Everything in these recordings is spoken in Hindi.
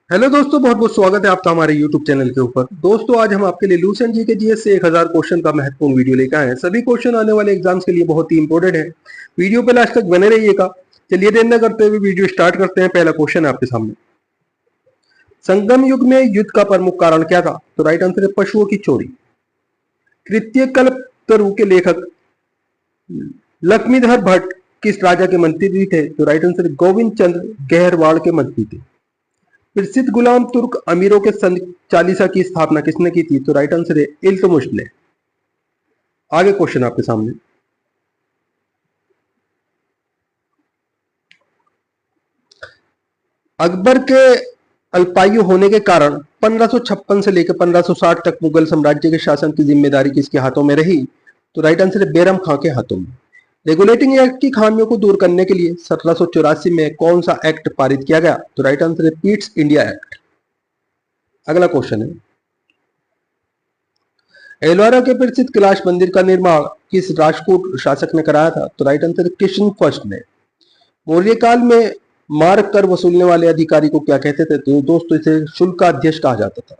हेलो दोस्तों, बहुत बहुत स्वागत है आपका हमारे YouTube चैनल के ऊपर। दोस्तों, आज हम आपके लिए लूसेंट जी के जीएस से 1000 क्वेश्चन का महत्वपूर्ण वीडियो लेकर आए हैं। सभी क्वेश्चन आने वाले एग्जाम्स के लिए बहुत ही इंपॉर्टेंट है। वीडियो पे लास्ट तक बने रहिएगा। चलिए देर न करते हुए वीडियो स्टार्ट करते हैं। पहला क्वेश्चन है आपके सामने। संगम युग में युद्ध का प्रमुख कारण क्या था? तो राइट आंसर है पशुओं की चोरी। कृत्य कल्पतरु के लेखक लक्ष्मीधर भट्ट किस राजा के मंत्री थे? तो राइट आंसर है गोविंद चंद्र गहरवाड़ के मंत्री थे। प्रसिद्ध गुलाम तुर्क अमीरों के संघ चालीसा की स्थापना किसने की थी? तो राइट आंसर है इल्तुतमिश ने। आगे क्वेश्चन आपके सामने। अकबर के अल्पायु होने के कारण 1556 से लेकर 1560 तक मुगल साम्राज्य के शासन की जिम्मेदारी किसके हाथों में रही? तो राइट आंसर है बैरम खां के हाथों में। रेगुलेटिंग एक्ट की खामियों को दूर करने के लिए 1784 में कौन सा एक्ट पारित किया गया? तो राइट आंसर है पीट्स इंडिया एक्ट। अगला क्वेश्चन है, एलोरा के प्रसिद्ध कैलाश मंदिर का निर्माण किस राष्ट्रकूट शासक ने कराया था? तो राइट आंसर कृष्ण फर्स्ट ने। मौर्य काल में मार्ग कर वसूलने वाले अधिकारी को क्या कहते थे? तो दोस्तों इसे शुल्काध्यक्ष कहा जाता था।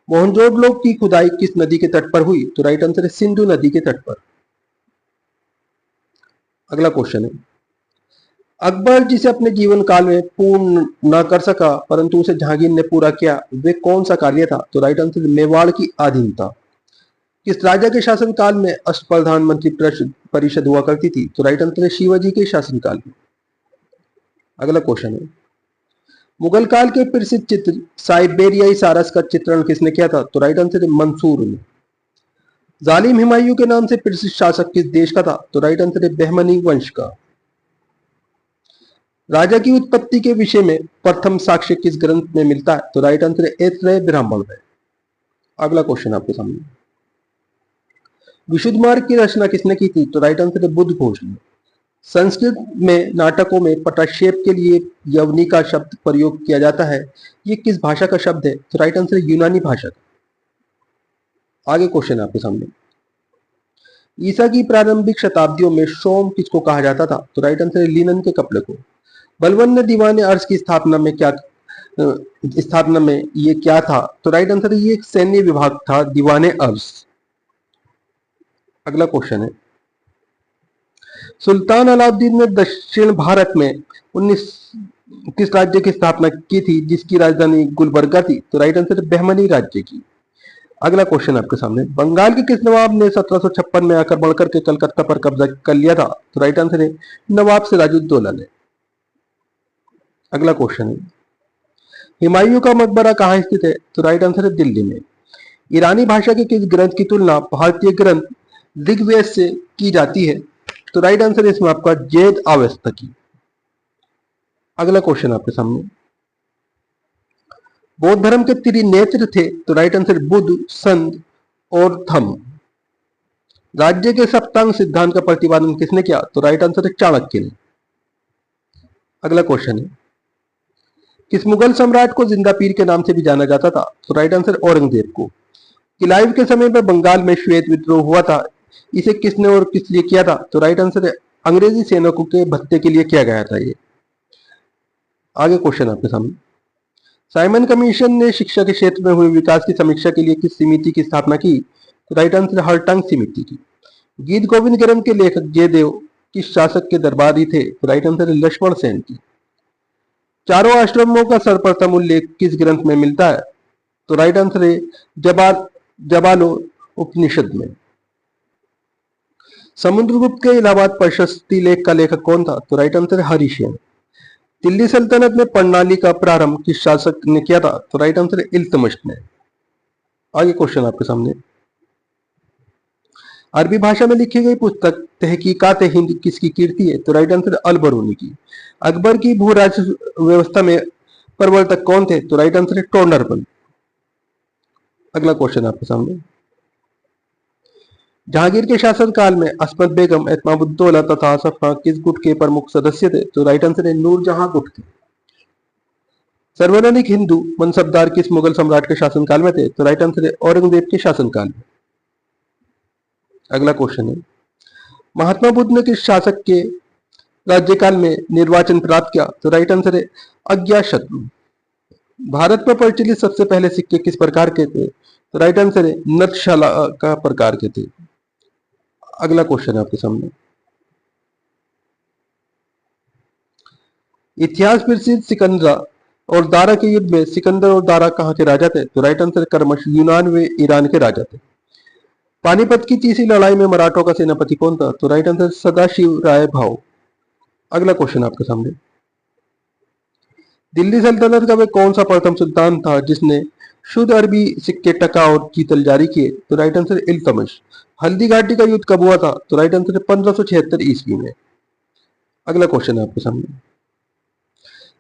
मोहनजोदड़ो की खुदाई किस नदी के तट पर हुई? तो राइट आंसर है सिंधु नदी के तट पर। अगला क्वेश्चन है, अकबर जिसे अपने जीवन काल में पूर्ण न कर सका परंतु उसे जहांगीर ने पूरा किया, वे कौन सा कार्य था? तो राइट आंसर मेवाड़ की अधीनता। किस राजा के शासनकाल में अष्टप्रधानमंत्री परिषद हुआ करती थी? तो राइट आंसर है शिवाजी के शासनकाल में। अगला क्वेश्चन है, मुगल काल के प्रसिद्ध चित्र साइबेरियाई सारस का चित्रण किसने किया था? तो राइट आंसर है मंसूर ने। जालिम हुमायूं के नाम से प्रसिद्ध शासक किस देश का था? तो राइट आंसर है बहमनी वंश का। राजा की उत्पत्ति के विषय में प्रथम साक्ष्य किस ग्रंथ में मिलता है? तो राइट आंसर है ऐतरेय ब्राह्मण में। अगला क्वेश्चन आपके सामने, विशुद्ध मार्ग की रचना किसने की थी? तो राइट आंसर है बुद्ध घोष ने। संस्कृत में नाटकों में पटाक्षेप के लिए यवनी का शब्द प्रयोग किया जाता है, ये किस भाषा का शब्द है? तो राइट आंसर है यूनानी भाषा का। आगे क्वेश्चन आपके सामने, ईसा की प्रारंभिक शताब्दियों में शोम किसको कहा जाता था? तो राइट आंसर है लिनन के कपड़े को। बलबन ने दीवाने अर्ज की स्थापना में ये क्या था? तो राइट आंसर है ये एक सैन्य विभाग था, दीवाने अर्ज। अगला क्वेश्चन है, सुल्तान अलाउद्दीन ने दक्षिण भारत में 19 किस राज्य की स्थापना की थी जिसकी राजधानी गुलबर्गा थी? तो राइट आंसर है बहमनी राज्य की। अगला क्वेश्चन आपके सामने, बंगाल के किस नवाब ने 1756 में आक्रमण करके कलकत्ता पर कब्जा कर लिया था? तो राइट आंसर है नवाब सिराजुद्दौला ने। अगला क्वेश्चन है, हुमायूं का मकबरा कहाँ स्थित है? तो राइट आंसर है दिल्ली में। ईरानी भाषा के किस ग्रंथ की तुलना भारतीय ग्रंथ ऋग्वेद से की जाती है? तो राइट आंसर है इसमें आपका जेद अवेस्ता की। अगला क्वेश्चन आपके सामने, बौद्ध धर्म के त्रिनेत्र थे? तो राइट आंसर बुद्ध, संत और थम। राज्य के सप्तांग सिद्धांत का प्रतिपादन किसने किया? तो राइट आंसर है चाणक्य ने। अगला क्वेश्चन है, किस मुगल सम्राट को जिंदा पीर के नाम से भी जाना जाता था? तो राइट आंसर औरंगजेब को। क्लाइव के समय में बंगाल में श्वेत विद्रोह हुआ था, इसे किसने और किस लिए किया था? तो राइट आंसर है अंग्रेजी सैनिकों के भत्ते के लिए किया गया था ये। आगे क्वेश्चन आपके सामने, साइमन कमीशन ने शिक्षा के क्षेत्र में हुए विकास की समीक्षा के लिए किस समिति की स्थापना की? तो राइट आंसर हरटंग समिति की। गीत गोविंद गरम के लेखक जयदेव किस शासक के दरबारी थे? तो राइट आंसर है लक्ष्मण सेन की। चारों आश्रमों का सर्वप्रथम उल्लेख किस ग्रंथ में मिलता है? तो राइट आंसर है जबालो उपनिषद में। समुद्रगुप्त के इलाहाबाद प्रशस्ति लेख का लेखक कौन था? तो राइट आंसर है हरिसेन। दिल्ली सल्तनत में प्रणाली का प्रारंभ किस शासक ने किया था? तो राइट आंसर है इल्तुतमिश ने। आगे क्वेश्चन आपके सामने, अरबी भाषा में लिखी गई पुस्तक तहकीकात हिंद किसकी कीर्ति है? तो राइट आंसर है अल बरूनी की। अकबर की भू राजस्व व्यवस्था में प्रवर्तक कौन थे? तो राइट आंसर है टोंडरमल। अगला क्वेश्चन आपके सामने, जहांगीर के शासनकाल में अस्मत बेगम, एतमामुद्दौला तथा आसफ खां किस गुट के प्रमुख सदस्य थे? तो राइट आंसर है नूरजहां गुट के। सर्वजनिक हिंदू मनसबदार किस मुगल सम्राट के शासनकाल में थे? तो राइट आंसर है औरंगजेब के शासनकाल में। अगला क्वेश्चन है, महात्मा बुद्ध ने किस शासक के राज्यकाल में निर्वाचन प्राप्त किया? तो राइट आंसर है अज्ञातशत्रु। भारत में प्रचलित सबसे पहले सिक्के किस प्रकार के थे? तो राइट आंसर है नक्षशाला का प्रकार के थे। अगला क्वेश्चन है आपके सामने। इतिहास प्रसिद्ध सिकंदरा और दारा के युद्ध में सिकंदर और दारा कहाँ के राजा थे? तो राइट आंसर क्रमश यूनान व ईरान के राजा थे। पानीपत की तीसरी लड़ाई में मराठों का सेनापति कौन था? तो राइट आंसर सदाशिव राय भाऊ। अगला क्वेश्चन आपके सामने। दिल्ली सल्तनत का वह कौन सा प्रथम सुल्तान था जिसने शुद्ध अरबी सिक्के, टका और चीतल जारी किए? तो राइट आंसर इल्तमिश। हल्दी घाटी का युद्ध कब हुआ था? तो राइट आंसर 1576 ईस्वी में। अगला क्वेश्चन है आपके सामने।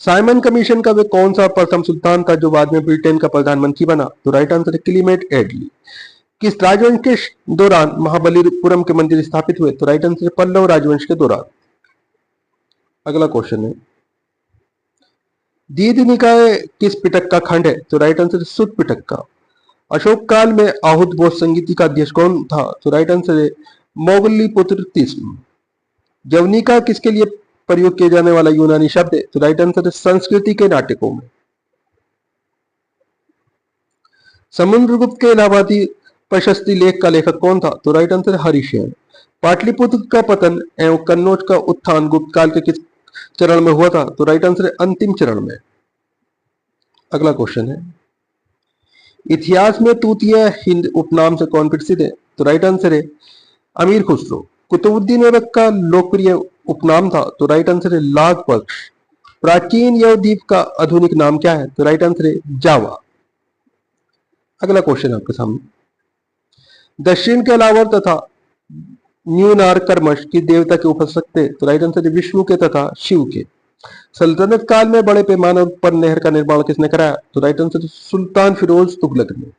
साइमन कमीशन का वह कौन सा प्रथम सुल्तान था जो बाद में ब्रिटेन का प्रधानमंत्री बना? तो राइट आंसर है क्लीमेट एडली। किस राजवंश के दौरान महाबलीपुरम के मंदिर स्थापित हुए? तो राइट आंसर है पल्लव राजवंश के दौरान। अगला क्वेश्चन है दीध निकाय किस पिटक का खंड है? तो राइट आंसर है सुत पिटक का। अशोक काल में आहुत बोध संगीति का अध्यक्ष कौन था? तो राइट आंसर है मोगलीपुत्र तीसरा। जवनिका किसके लिए प्रयोग किया जाने वाला यूनानी शब्द है? तो राइट आंसर है संस्कृति के नाटकों में। समुद्रगुप्त के इलाहाबादी प्रशस्ति लेख का लेखक कौन था? तो राइट आंसर है हरिशेन। पाटलिपुत्र का पतन एवं कन्नौज का उत्थान गुप्त काल के किस चरण में हुआ था? तो राइट आंसर है अंतिम चरण में। अगला क्वेश्चन है इतिहास में तूतिया हिंद उपनाम से कौन प्रसिद्ध है? तो राइट आंसर है अमीर खुसरो। कुतुबुद्दीन ऐबक का लोकप्रिय उपनाम था? तो राइट आंसर है लाग पक्ष। प्राचीन यव द्वीप का आधुनिक नाम क्या है? तो राइट आंसर है जावा। अगला क्वेश्चन आपके सामने। दक्षिण के अलावर तथा न्यूनार कर्मश की देवता के उपासक थे? तो राइट आंसर है विष्णु के तथा शिव के। सल्तनत काल में बड़े पैमाने पर नहर का निर्माण किसने कराया? तो राइट आंसर है सुल्तान फिरोज तुगलक ने।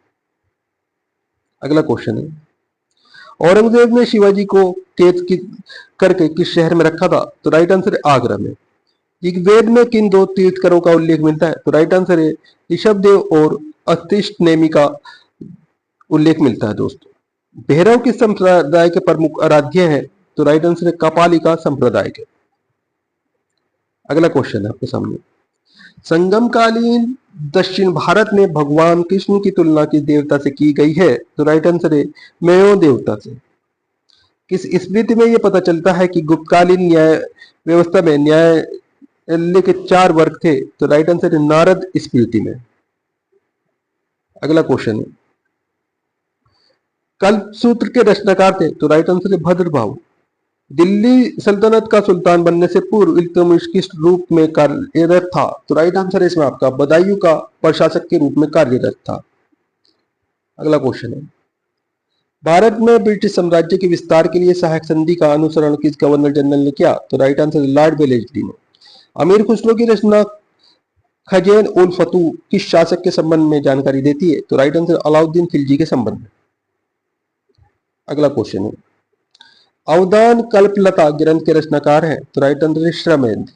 अगला क्वेश्चन है औरंगजेब ने शिवाजी को कैद करके किस शहर में रखा था? तो राइट आंसर है आगरा में। ऋग्वेद में किन दो तीर्थकरों का उल्लेख मिलता है? तो राइट आंसर है ऋषभदेव और अतिष्ठ नेमी का उल्लेख मिलता है दोस्तों। भैरव किस संप्रदाय के प्रमुख आराध्य है? तो राइट आंसर है कपालिका संप्रदाय के। अगला क्वेश्चन है आपके सामने। संगमकालीन दक्षिण भारत में भगवान कृष्ण की तुलना किस देवता से की गई है? तो राइट आंसर है मेयो देवता से। किस स्मृति में यह पता चलता है कि गुप्तकालीन न्याय व्यवस्था में न्यायालय के 4 वर्ग थे? तो राइट आंसर है नारद स्मृति में। अगला क्वेश्चन है कल्पसूत्र के रचनाकार थे? तो राइट आंसर है भद्रभाहु। दिल्ली सल्तनत का सुल्तान बनने से पूर्व इल्तुतमिश किस रूप में कार्यरत था? तो राइट आंसर है इसमें आपका बदायूं का प्रशासक के रूप में कार्यरत था। अगला क्वेश्चन है भारत में ब्रिटिश साम्राज्य के विस्तार के लिए सहायक संधि का अनुसरण किस गवर्नर जनरल ने किया? तो राइट आंसर है लॉर्ड वेलेस्ली ने। अमीर खुसरो की रचना खजैन उल फतू किस शासक के संबंध में जानकारी देती है? तो राइट आंसर अलाउद्दीन खिलजी के संबंध में। अगला क्वेश्चन है अवदान कल्पलता ग्रंथ के रचनाकार है? तो राइट आंसर है श्रमेंद्र।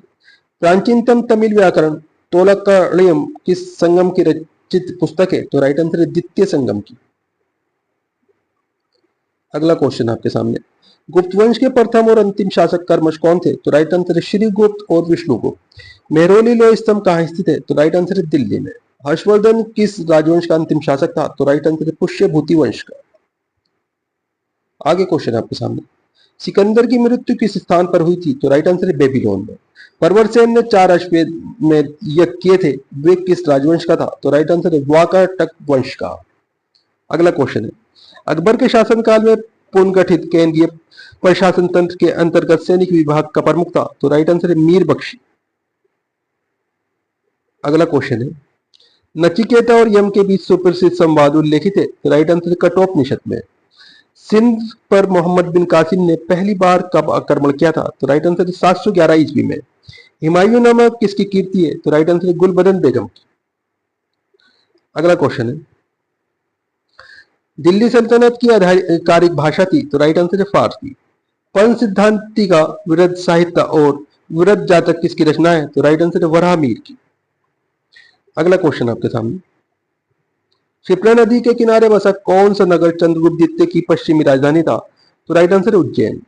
प्राचीनतम तमिल व्याकरण तोलकाणियम किस संगम की रचित पुस्तक है? तो राइट आंसर है द्वितीय संगम की। अगला क्वेश्चन आपके सामने गुप्त वंश के प्रथम और अंतिम शासक कर्मश कौन थे? तो राइट आंसर है श्रीगुप्त और विष्णुगुप्त। मेहरौली लोह स्तंभ कहाँ स्थित है? तो राइट आंसर है दिल्ली में। हर्षवर्धन किस राजवंश का अंतिम शासक था? तो राइट आंसर है पुष्यभूति वंश का। आगे क्वेश्चन आपके सामने सिकंदर की मृत्यु किस स्थान पर हुई थी? तो राइट आंसर है बेबीलोन में। परवरसेन ने 4 अश्वमेध में यज्ञ किए थे, वे किस राजवंश का था? तो राइट आंसर है वाकाटक वंश का। अगला क्वेश्चन है अकबर के शासनकाल में पुनर्गठित केंद्रीय प्रशासन तंत्र के अंतर्गत सैनिक विभाग का प्रमुख था? तो राइट आंसर है मीर बख्शी। अगला क्वेश्चन है नचिकेता और यम के बीच सुप्रसिद्ध संवाद उल्लेखित है? तो राइट आंसर है कठोपनिषद में। सिंध पर मोहम्मद बिन कासिम ने पहली बार कब आक्रमण किया था? तो राइट आंसर है 711 ईस्वी में। हुमायूं नामा किसकी कीर्ति है? तो राइट आंसर है गुलबदन बेगम की। अगला क्वेश्चन है दिल्ली सल्तनत की आधिकारिक भाषा थी? तो राइट आंसर है फारसी। पंच सिद्धांति का विरध साहित्य और विरध जातक किसकी रचना है? तो राइट आंसर है वराह मीर की। अगला क्वेश्चन आपके सामने क्षिप्रा नदी के किनारे बसा कौन सा नगर चंद्रगुप्त द्वितीय की पश्चिमी राजधानी था? तो राइट आंसर है उज्जैन।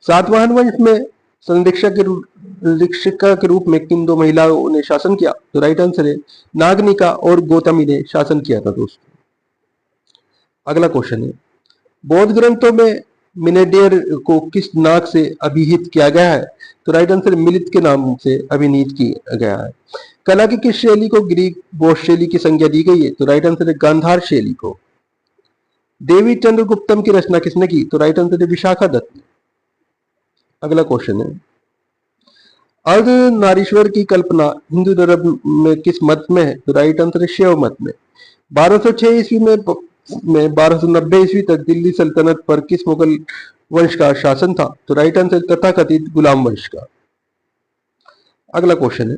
सातवाहन वंश में संरक्षिका के रूप में किन दो महिलाओं ने शासन किया? तो राइट आंसर है नागनिका और गौतमी ने शासन किया था दोस्तों। अगला क्वेश्चन है, बौद्ध ग्रंथों में मिनेडेर को किस नाग से अभिहित किया गया है? तो राइट आंसर मिलित के नाम से अभिनीत किया गया है। कला की किस शैली को ग्रीक बौद्ध शैली की संज्ञा दी गई है? तो राइट आंसर है गांधार शैली को। देवी चंद्रगुप्तम की रचना किसने की? तो राइट आंसर है विशाखा दत्त ने। अगला क्वेश्चन है, अर्ध नारीश्वर की कल्पना हिंदू धर्म में किस मत में है? तो राइट आंसर है शैव मत में। 1206 ईस्वी में 1290 ईस्वी तक दिल्ली सल्तनत पर किस मुगल वंश का शासन था? तो राइट आंसर तथाकथित गुलाम वंश का। अगला क्वेश्चन है,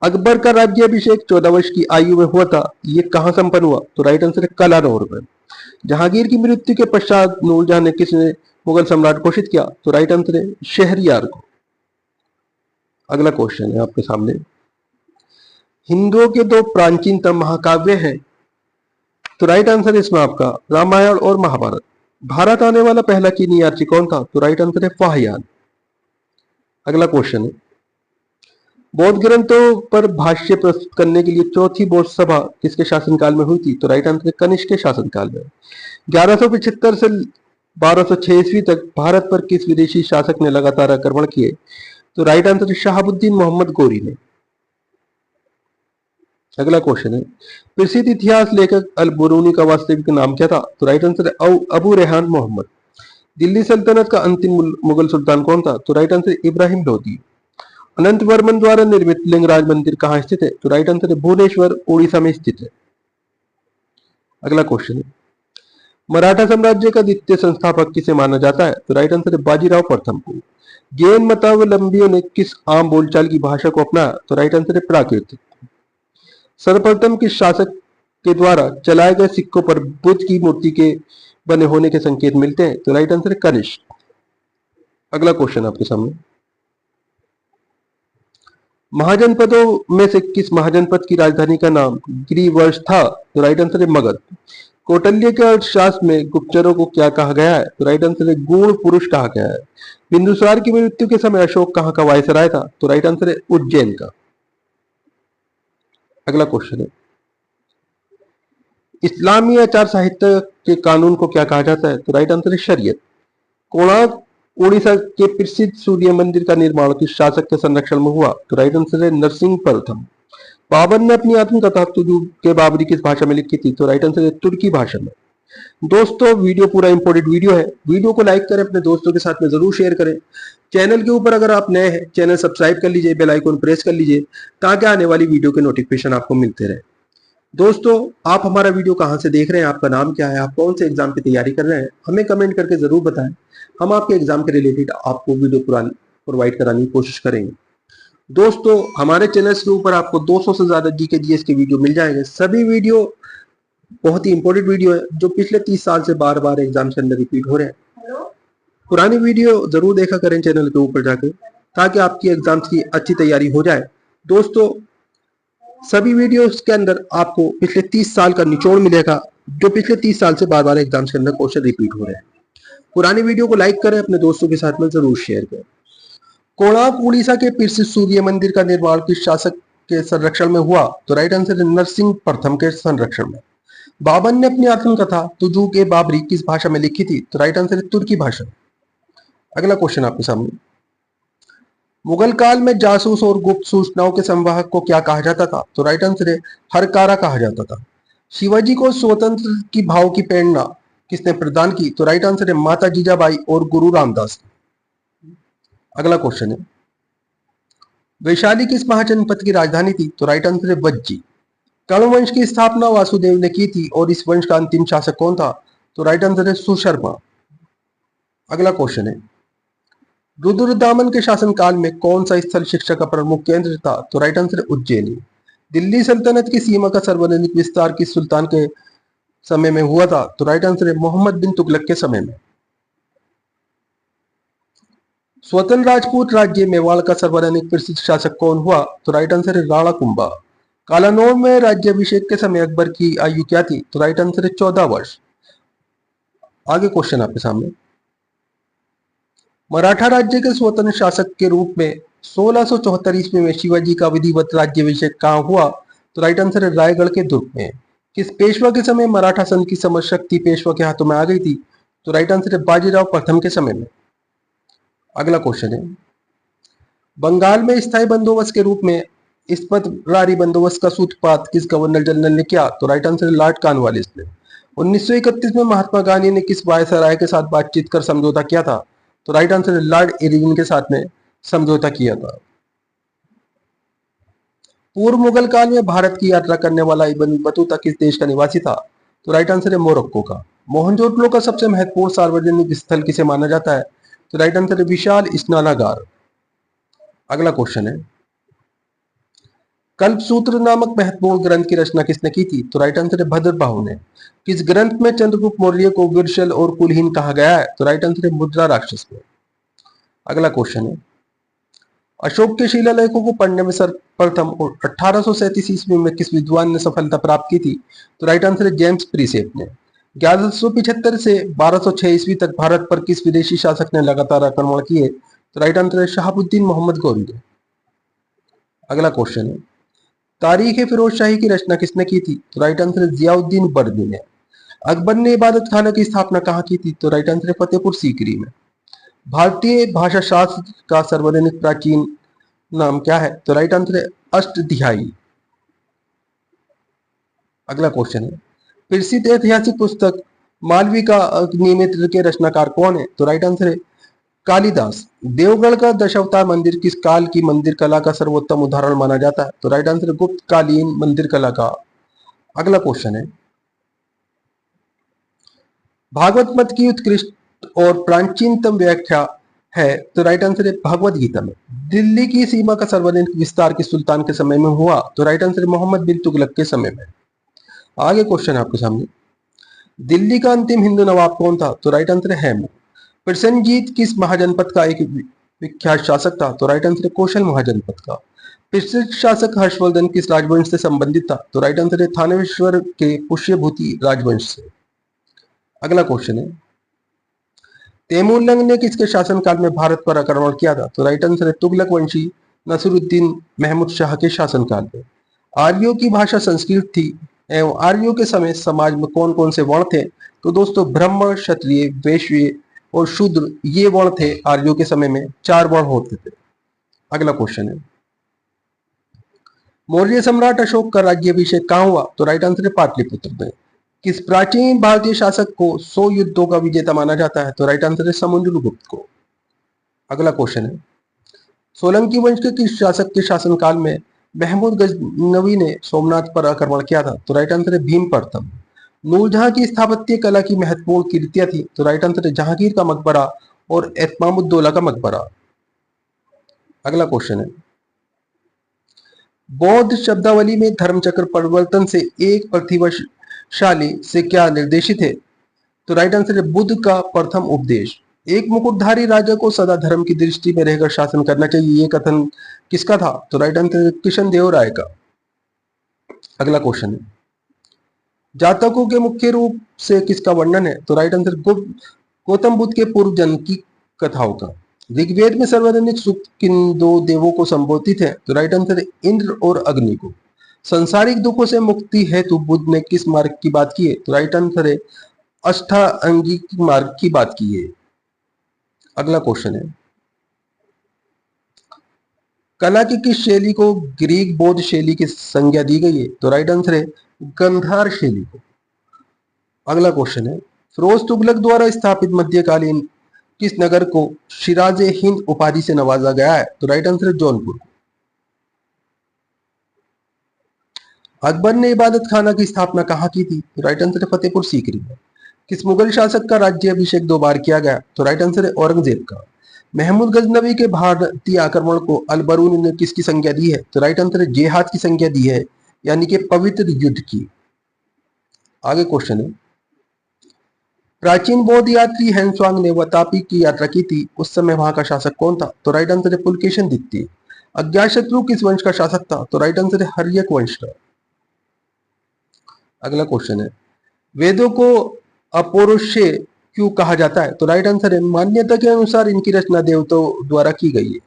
अकबर का राज्याभिषेक 14 वर्ष की आयु में हुआ था, ये कहां संपन्न हुआ? तो राइट आंसर है कलानौर में। जहांगीर की मृत्यु के पश्चात नूरजहां ने किसने मुगल सम्राट घोषित किया? तो राइट आंसर है शहरयार को। अगला क्वेश्चन है आपके सामने, हिंदुओं के दो प्राचीनतम महाकाव्य हैं, तो राइट आंसर है इसमें आपका रामायण और महाभारत। भारत आने वाला पहला चीनी यात्री कौन था? तो राइट आंसर है फाहियान। अगला क्वेश्चन है, बौद्ध ग्रंथों पर भाष्य प्रस्तुत करने के लिए चौथी बौद्ध सभा किसके शासनकाल में हुई थी? तो राइट आंसर है कनिष्क के शासनकाल में। 1175 से 1206 ईस्वी तक भारत पर किस विदेशी शासक ने लगातार आक्रमण किए? तो राइट आंसर है शहाबुद्दीन मोहम्मद गोरी ने। अगला क्वेश्चन है, प्रसिद्ध इतिहास लेखक अल बुरूनी का वास्तविक नाम क्या था? तो राइट आंसर है अबू रेहान मोहम्मद। दिल्ली सल्तनत का अंतिम मुगल सुल्तान कौन था? तो राइट आंसर है इब्राहिम लोदी। अनंत वर्मन द्वारा निर्मित लिंगराज मंदिर कहां स्थित है? तो राइट आंसर है भुवनेश्वर ओडिशा में स्थित है। अगला क्वेश्चन है, मराठा साम्राज्य का द्वितीय संस्थापक किसे माना जाता है? तो राइट आंसर है बाजीराव प्रथम को। जैन मतावलंबियों ने किस आम बोलचाल की भाषा को अपनाया? तो राइट आंसर है प्राकृतिक। सर्वप्रथम किस शासक के द्वारा चलाए गए सिक्कों पर बुद्ध की मूर्ति के बने होने के संकेत मिलते हैं? तो राइट आंसर है कनिष्क। अगला क्वेश्चन आपके सामने, महाजनपदों में से किस महाजनपद की राजधानी का नाम गिरिवर्ष था? तो राइट आंसर है मगध। कौटिल्य के अर्थशास्त्र में गुप्तचरों को क्या कहा गया है? तो राइट आंसर है गूढ़ पुरुष कहा गया है। बिंदुसार की मृत्यु के समय अशोक कहां का वायसराय था? तो राइट आंसर है उज्जैन का। अगला क्वेश्चन है, इस्लामी आचार साहित्य के कानून को क्या कहा जाता है? तो राइट आंसर है शरीयत। कोणार्क उड़ीसा के प्रसिद्ध सूर्य मंदिर का निर्माण किस शासक के संरक्षण में हुआ? तो राइट आंसर है नरसिंह प्रथम। बाबर ने अपनी आत्मकथा तुजू के बाबरी किस भाषा में लिखी थी? तो राइट आंसर है तुर्की भाषा में। दोस्तों वीडियो पूरा इंपोर्टेंट वीडियो है, वीडियो को लाइक करें, अपने दोस्तों के साथ में जरूर शेयर करें। चैनल के ऊपर अगर आप नए हैं, चैनल सब्सक्राइब कर लीजिए, बेल आइकन प्रेस कर लीजिए ताकि आने वाली वीडियो के नोटिफिकेशन आपको मिलते रहे। दोस्तों आप हमारा वीडियो कहां से देख रहे हैं, आपका नाम क्या है, आप कौन से एग्जाम की तैयारी कर रहे हैं, हमें कमेंट करके जरूर बताएं। हम आपके एग्जाम के रिलेटेड आपको वीडियो प्रोवाइड कराने की कोशिश करेंगे। दोस्तों हमारे चैनल के ऊपर आपको 200 से ज्यादा जीके जीएस के वीडियो मिल जाएंगे। सभी वीडियो बहुत ही इंपॉर्टेंट वीडियो है जो पिछले 30 साल से बार बार एग्जाम के अंदर रिपीट हो रहे हैं। पुरानी वीडियो जरूर देखा करें चैनल के ऊपर जाके ताकि आपकी एग्जाम्स की अच्छी तैयारी हो जाए। दोस्तों सभी वीडियोस के अंदर आपको पिछले 30 साल का निचोड़ मिलेगा जो पिछले 30 साल से बार बार एग्जाम्स के अंदर क्वेश्चन रिपीट हो रहे हैं। पुरानी वीडियो को लाइक करें, अपने दोस्तों के साथ में जरूर शेयर करें। कोणार्क उड़ीसा के प्रसिद्ध सूर्य मंदिर का निर्माण किस शासक के संरक्षण में हुआ? तो राइट आंसर है नरसिंह प्रथम के संरक्षण में। बाबर ने अपनी आत्मकथा तुजू के बाबरी किस भाषा में लिखी थी? तो राइट आंसर है तुर्की भाषा। अगला क्वेश्चन आपके सामने, मुगल काल में जासूस और गुप्त सूचनाओं के संवाहक को क्या कहा जाता था? तो राइट आंसर है हरकारा कहा जाता था। शिवाजी को स्वतंत्र की भाव की प्रेरणा किसने प्रदान की? तो राइट आंसर है माता जीजाबाई और गुरु रामदास। अगला क्वेश्चन है, वैशाली किस महाजनपद की राजधानी थी? तो राइट आंसर है वज्जी। कर्ण वंश की स्थापना वासुदेव ने की थी और इस वंश का अंतिम शासक कौन था? तो राइट आंसर है सुशर्मा। अगला क्वेश्चन है, रुद्रदामन के शासनकाल में कौन सा स्थल शिक्षा का प्रमुख केंद्र था? तो राइट आंसर है उज्जैनी। दिल्ली सल्तनत की सीमा का सार्वजनिक विस्तार किस सुल्तान के समय में हुआ था? तो राइट आंसर है मोहम्मद बिन तुगलक के समय में। स्वतंत्र राजपूत राज्य मेवाड़ का सर्वाधिक प्रसिद्ध शासक कौन हुआ? तो राइट आंसर है राणा कुंभा। कालानौर में राज्याभिषेक के समय अकबर की आयु क्या थी? तो राइट आंसर है 14 वर्ष। आगे क्वेश्चन आपके सामने, मराठा राज्य के स्वतंत्र शासक के रूप में 1674 ईस्वी में शिवाजी का विधिवत राज्याभिषेक कहाँ हुआ? तो राइट आंसर है रायगढ़ के दुर्ग में। किस पेशवा के समय मराठा संघ की समस्त शक्ति पेशवा के हाथों में आ गई थी? तो राइट आंसर है बाजीराव प्रथम के समय में। अगला क्वेश्चन है, बंगाल में स्थायी बंदोबस्त के रूप में इस्पतलारी बंदोबस्त का सूत्रपात किस गवर्नर जनरल ने किया? तो राइट आंसर है लॉर्ड कॉर्नवालिस ने। 1931 में महात्मा गांधी ने किस वायसराय के साथ बातचीत कर समझौता किया था? तो राइट आंसर है लॉर्ड इरविन के साथ में समझौता किया था। पूर्व मुगल काल में भारत की यात्रा करने वाला इब्न बतूता किस देश का निवासी था? तो राइट आंसर है मोरक्को का। मोहनजोदड़ो का सबसे महत्वपूर्ण सार्वजनिक स्थल किसे माना जाता है? तो राइट आंसर है विशाल स्नानागार। अगला क्वेश्चन है, कल्पसूत्र नामक महत्वपूर्ण ग्रंथ की रचना किसने की थी? तो राइट आंसर है भद्रबाहु ने। किस ग्रंथ में चंद्रगुप्त मौर्य को विरशल और कुलहीन कहा गया है? तो राइट आंसर है मुद्रा राक्षस में। अगला क्वेश्चन है, अशोक के शिलालेखों को पढ़ने में सर्वप्रथम 1837 ईस्वी में किस विद्वान ने सफलता प्राप्त की थी? तो राइट आंसर है जेम्स प्रीसेप ने। 1175 से 1206 ईस्वी तक भारत पर किस विदेशी शासक ने लगातार आक्रमण किए? तो राइट आंसर है शहाबुद्दीन मोहम्मद गौरी ने। अगला क्वेश्चन है, तारीख फिरोज शाही की रचना किसने की थी? तो राइट आंसर है जियाउद्दीन बर्दी ने। अकबर ने इबादत खाना की स्थापना कहाँ की थी? तो राइट आंसर है फतेहपुर सीकरी में। भारतीय भाषा शास्त्र का सर्वाधिक प्राचीन नाम क्या है? तो राइट आंसर है अष्टध्यायी। अगला क्वेश्चन है, प्रसिद्ध ऐतिहासिक पुस्तक मालवी का अग्निमित्र के रचनाकार कौन है? तो राइट आंसर है कालिदास। देवगढ़ का दशावतार मंदिर किस काल की मंदिर कला का सर्वोत्तम उदाहरण माना जाता है? तो राइट आंसर है गुप्त कालीन मंदिर कला का। अगला क्वेश्चन है, भागवत मत की उत्कृष्ट और प्राचीनतम व्याख्या है? तो राइट आंसर है भगवत गीता में। दिल्ली की सीमा का सर्वाधिक विस्तार किस सुल्तान के समय में हुआ? तो राइट आंसर है मोहम्मद बिन तुगलक के समय में। आगे क्वेश्चन है आपके सामने, दिल्ली का अंतिम हिंदू नवाब कौन था? तो राइट आंसर है हैमू। प्रसेनजीत किस महाजनपद का एक विख्यात शासक था? तो राइट आंसर है कौशल महाजनपद का। प्रसिद्ध शासक हर्षवर्धन किस राजवंश से संबंधित था? तो राइट आंसर है थानेश्वर के पुष्यभूति राजवंश से। अगला क्वेश्चन है, तैमूरलंग ने किसके शासनकाल में भारत पर आक्रमण किया था? तो राइट आंसर है तुगलक वंशी नसरुद्दीन महमूद शाह के शासनकाल में। आर्यों की भाषा संस्कृत थी एवं आर्यों के समय समाज में कौन कौन से वर्ण थे? तो दोस्तों ब्राह्मण, क्षत्रिय, वैश्य और शूद्र ये वर्ण थे। आर्यों के समय में 4 वर्ण होते थे। अगला क्वेश्चन है, मौर्य सम्राट अशोक का राज्याभिषेक कहाँ हुआ? तो राइट आंसर है पाटलिपुत्र में। किस प्राचीन भारतीय शासक को 100 युद्धों का विजेता माना जाता है? तो राइट आंसर है समुद्रगुप्त को। अगला क्वेश्चन है, सोलंकी वंश के किस शासक के शासनकाल में महमूद गजनवी ने सोमनाथ पर आक्रमण किया था? तो राइट आंसर है भीम प्रथम। नूरजहां की स्थापत्य कला की महत्वपूर्ण कृतियां थी? तो राइट आंसर है जहांगीर का मकबरा और एतमामुद्दौला का मकबरा। अगला क्वेश्चन है, बौद्ध शब्दावली में धर्मचक्र परिवर्तन से एक प्रतिभाशाली से क्या निर्देशित है? तो राइट आंसर है बुद्ध का प्रथम उपदेश। एक मुकुटधारी राजा को सदा धर्म की दृष्टि में रहकर शासन करना चाहिए, ये कथन किसका था? तो राइट आंसर है कृष्णदेव राय का। अगला क्वेश्चन है, जातकों के मुख्य रूप से किसका वर्णन है? तो राइट आंसर गौतम बुद्ध के पूर्व जन्म की कथाओं का। ऋग्वेद में सर्वाधिक सूक्त किन 2 देवों को संबोधित है? तो राइट आंसर है इंद्र और अग्नि को। संसारिक दुखों से मुक्ति हेतु बुद्ध ने किस मार्ग की बात की है? तो राइट आंसर है अष्टांगिक मार्ग की बात की है। अगला क्वेश्चन है, कला की किस शैली को ग्रीक बौद्ध शैली की संज्ञा दी गई है? तो राइट आंसर है गंधार शैली को। अगला क्वेश्चन है, फिरोज तुगलक द्वारा स्थापित मध्यकालीन किस नगर को शिराजे हिंद उपाधि से नवाजा गया है? तो राइट आंसर है जौनपुर। अकबर ने इबादत खाना की स्थापना कहाँ की थी? तो राइट आंसर है फतेहपुर सीकरी में। किस मुगल शासक का राज्याभिषेक 2 बार किया गया? तो राइट आंसर है औरंगजेब का। महमूद गजनवी के भारतीय आक्रमण को अलबरून ने किसकी संज्ञा दी है? तो राइट आंसर है जेहाद की संज्ञा दी है, यानी कि पवित्र युद्ध की। आगे क्वेश्चन है, प्राचीन बौद्ध यात्री हेनस्वांग ने वातापी की यात्रा की थी, उस समय वहां का शासक कौन था? तो राइट आंसर है पुलकेशन द्वितीय। अज्ञातशत्रु किस वंश का शासक था? तो राइट आंसर है हर्यक वंश का। अगला क्वेश्चन है, वेदों को अपौरुषेय क्यों कहा जाता है? तो राइट आंसर है मान्यता के अनुसार इनकी रचना देवताओं द्वारा की गई है।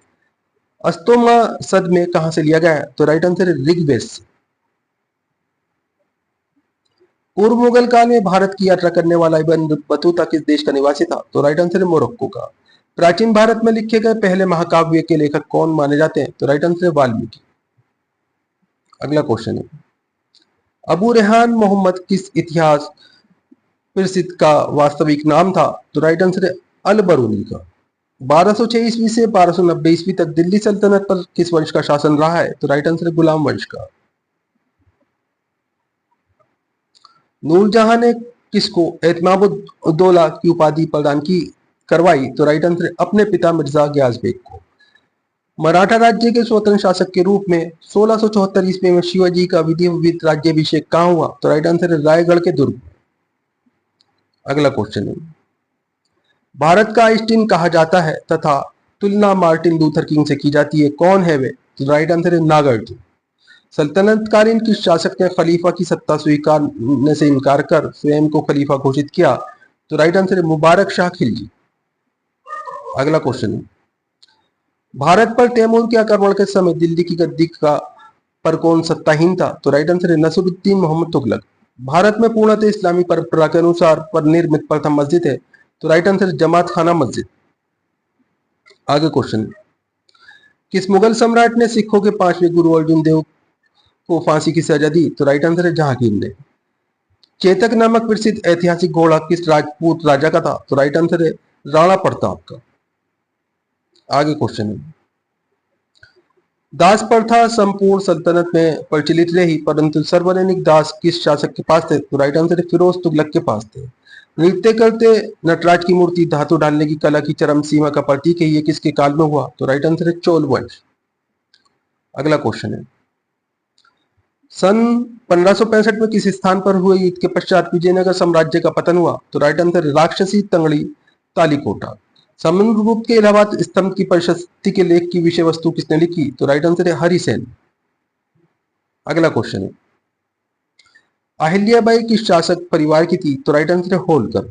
अस्तोमा सद में कहां से लिया गया है? तो राइट आंसर है ऋग्वेद से। पूर्व मुगल काल में भारत की यात्रा करने वाला इब्न बतूता किस देश का निवासी था? तो राइट आंसर है मोरक्को का। प्राचीन भारत में लिखे गए पहले महाकाव्य के लेखक कौन माने जाते हैं? तो राइट आंसर है वाल्मीकि। अगला क्वेश्चन है अबू रेहान मोहम्मद किस इतिहास प्रसिद्ध का वास्तविक नाम था? तो राइट आंसर है अल बरूनी का। 1206 ईस्वी से 1290 ईस्वी तक दिल्ली सल्तनत पर किस वंश का शासन रहा है? तो राइट आंसर है गुलाम वंश का। नूरजहां ने किसको एतमामुद्दौला की उपाधि प्रदान की करवाई? तो राइट आंसर है अपने पिता मिर्जा गयास बेग को। मराठा राज्य के स्वतंत्र शासक के रूप में 1674 ईस्वी में शिवाजी का विधिवत राज्याभिषेक कहाँ हुआ? तो राइट आंसर है रायगढ़ के दुर्ग। अगला क्वेश्चन है भारत का आइंस्टीन कहा जाता है तथा तुलना मार्टिन लूथर किंग से की जाती है, कौन है वे? तो राइट आंसर है नागार्जुन। सल्तनतकालीन किस शासक ने खलीफा की सत्ता स्वीकारने से इनकार कर स्वयं को खलीफा घोषित किया? तो राइट आंसर है मुबारक शाह खिलजी। अगला क्वेश्चन है भारत पर तैमूर के आक्रमण के समय दिल्ली की गद्दी का पर कौन सत्ताहीन था? तो राइट आंसर है नसरुद्दीन मोहम्मद तुगलक। भारत में पूर्णतः इस्लामी परंपरा के अनुसार पर निर्मित प्रथम मस्जिद है? तो राइट आंसर है जमात खाना मस्जिद। आगे क्वेश्चन किस मुगल सम्राट ने सिखों के 5वें गुरु अर्जुन देव को फांसी की सजा दी? तो राइट आंसर है जहांगीर ने। चेतक नामक प्रसिद्ध ऐतिहासिक घोड़ा किस राजपूत राजा का था? तो राइट आंसर है राणा प्रताप का। आगे क्वेश्चन है दास प्रथा संपूर्ण सल्तनत में प्रचलित रही परंतु सार्वजनिक दास किस शासक के पास थे? तो राइट आंसर है फिरोज तुगलक के पास थे। नृत्य करते नटराज की मूर्ति धातु डालने की कला की चरम सीमा का प्रतीक है, ये किसके काल में हुआ? तो राइट आंसर है चोल वंश। अगला क्वेश्चन है सन 1565 में किस स्थान पर हुए युद्ध के पश्चात विजयनगर साम्राज्य का पतन हुआ? तो राइट आंसर राक्षसी तंगड़ी तालीकोटा। समुद्रगुप्त के इलाहाबाद स्तंभ की प्रशस्ति के लेख की विषय वस्तु किसने लिखी? तो राइट आंसर है हरिसेन। अगला क्वेश्चन है अहिल्याबाई किस शासक परिवार की थी? तो राइट आंसर है होलकर।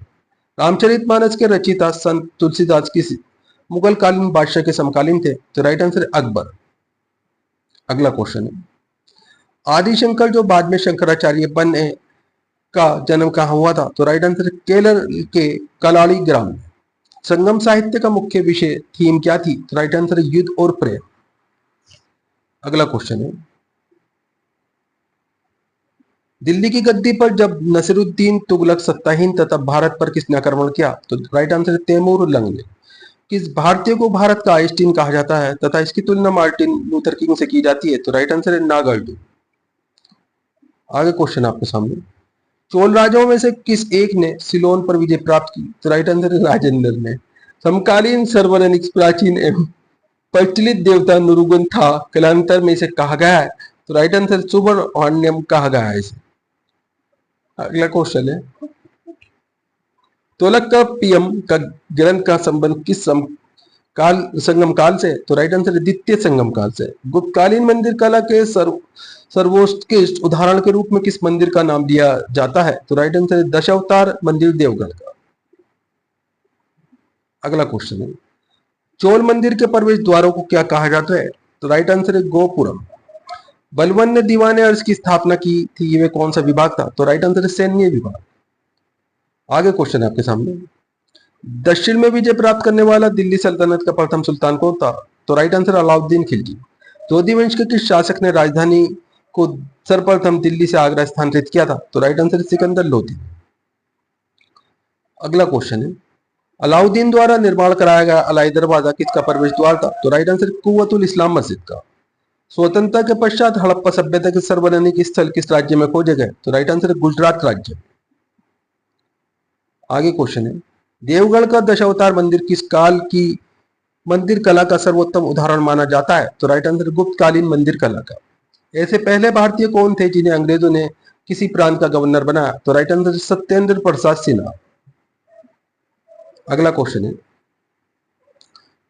रामचरितमानस के रचयिता संत तुलसीदास किस मुगल कालीन बादशाह के समकालीन थे? तो राइट आंसर है अकबर। अगला क्वेश्चन है आदिशंकर जो बाद में शंकराचार्य बने का जन्म कहाँ हुआ था? तो राइट आंसर है केरल के कलाड़ी ग्राम में। संगम साहित्य का मुख्य विषय थीम क्या थी? तो राइट आंसर है युद्ध और प्रेम। अगला क्वेश्चन है दिल्ली की गद्दी पर जब नसीरुद्दीन तुगलक सत्ताहीन तथा भारत पर किसने आक्रमण किया? तो राइट आंसर है तैमूर लंग ने। किस भारतीय को भारत का आइंस्टीन कहा जाता है तथा इसकी तुलना मार्टिन लूथर किंग से की जाती है? तो राइट आंसर है नागार्जुन। आगे क्वेश्चन आपके सामने चोल राजाओं में से किस एक ने सिलोन पर विजय प्राप्त की? तो राइट आंसर है राजेंद्र ने। समकालीन सार्वजनिक प्राचीन एवं प्रचलित देवता नुरुगन था कालांतर में इसे कहा गया है? तो राइट आंसर सुब्रह्मण्यम कहा गया है इसे। अगला क्वेश्चन है तोलक का पीएम का ग्रंथ का संबंध किस संगम काल से? तो राइट आंसर है द्वितीय संगम काल से। गुप्तकालीन मंदिर कला के सर्वोत्कृष्ट उदाहरण के रूप में किस मंदिर का नाम दिया जाता है? तो राइट आंसर है दशावतार मंदिर देवगढ़ का। अगला क्वेश्चन है चोल मंदिर के प्रवेश द्वारों को क्या कहा जाता है? तो राइट आंसर है गोपुरम। बलबन ने दीवाने अर्ज की स्थापना की थी, ये कौन सा विभाग था? तो राइट आंसर है सैन्य विभाग। आगे क्वेश्चन है आपके सामने दक्षिण में विजय प्राप्त करने वाला दिल्ली सल्तनत का प्रथम सुल्तान कौन था? तो राइट आंसर अलाउद्दीन खिलजी। लोधी वंश के किस शासक ने राजधानी को सर्वप्रथम दिल्ली से आगरा स्थानांतरित किया था? तो राइट आंसर सिकंदर लोधी। अगला क्वेश्चन है अलाउद्दीन द्वारा निर्माण कराया गया अलाई दरवाजा किसका प्रवेश द्वार था? तो राइट आंसर कुव्वतुल इस्लाम मस्जिद का। स्वतंत्रता के पश्चात हड़प्पा सभ्यता के सार्वजनिक स्थल किस राज्य में खोजे गए? तो राइट आंसर है गुजरात राज्य। आगे क्वेश्चन है देवगढ़ का दशावतार मंदिर किस काल की मंदिर कला का सर्वोत्तम उदाहरण माना जाता है? तो राइट आंसर गुप्तकालीन मंदिर कला का। ऐसे पहले भारतीय कौन थे जिन्हें अंग्रेजों ने किसी प्रांत का गवर्नर बनाया? तो राइट आंसर सत्येंद्र प्रसाद सिन्हा। अगला क्वेश्चन है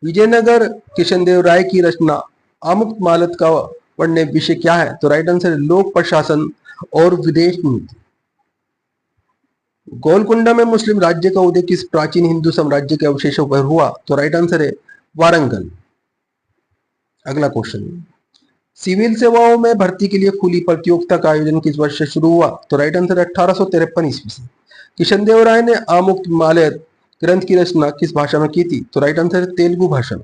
विजयनगर किशनदेव राय की रचना आमुक्त मालत का पढ़ने विषय क्या है? तो राइट आंसर है लोक प्रशासन और विदेश नीति। गोलकुंडा में मुस्लिम राज्य का उदय किस प्राचीन हिंदू साम्राज्य के अवशेषों पर हुआ? तो राइट आंसर है वारंगल। अगला क्वेश्चन, सिविल सेवाओं में भर्ती के लिए खुली प्रतियोगिता का आयोजन किस वर्ष से शुरू हुआ? तो राइट आंसर है 1853 ईस्वी से। किशन राय ने आमुक्त मालय ग्रंथ की रचना किस भाषा में की थी? तो राइट आंसर है तेलुगु भाषा में।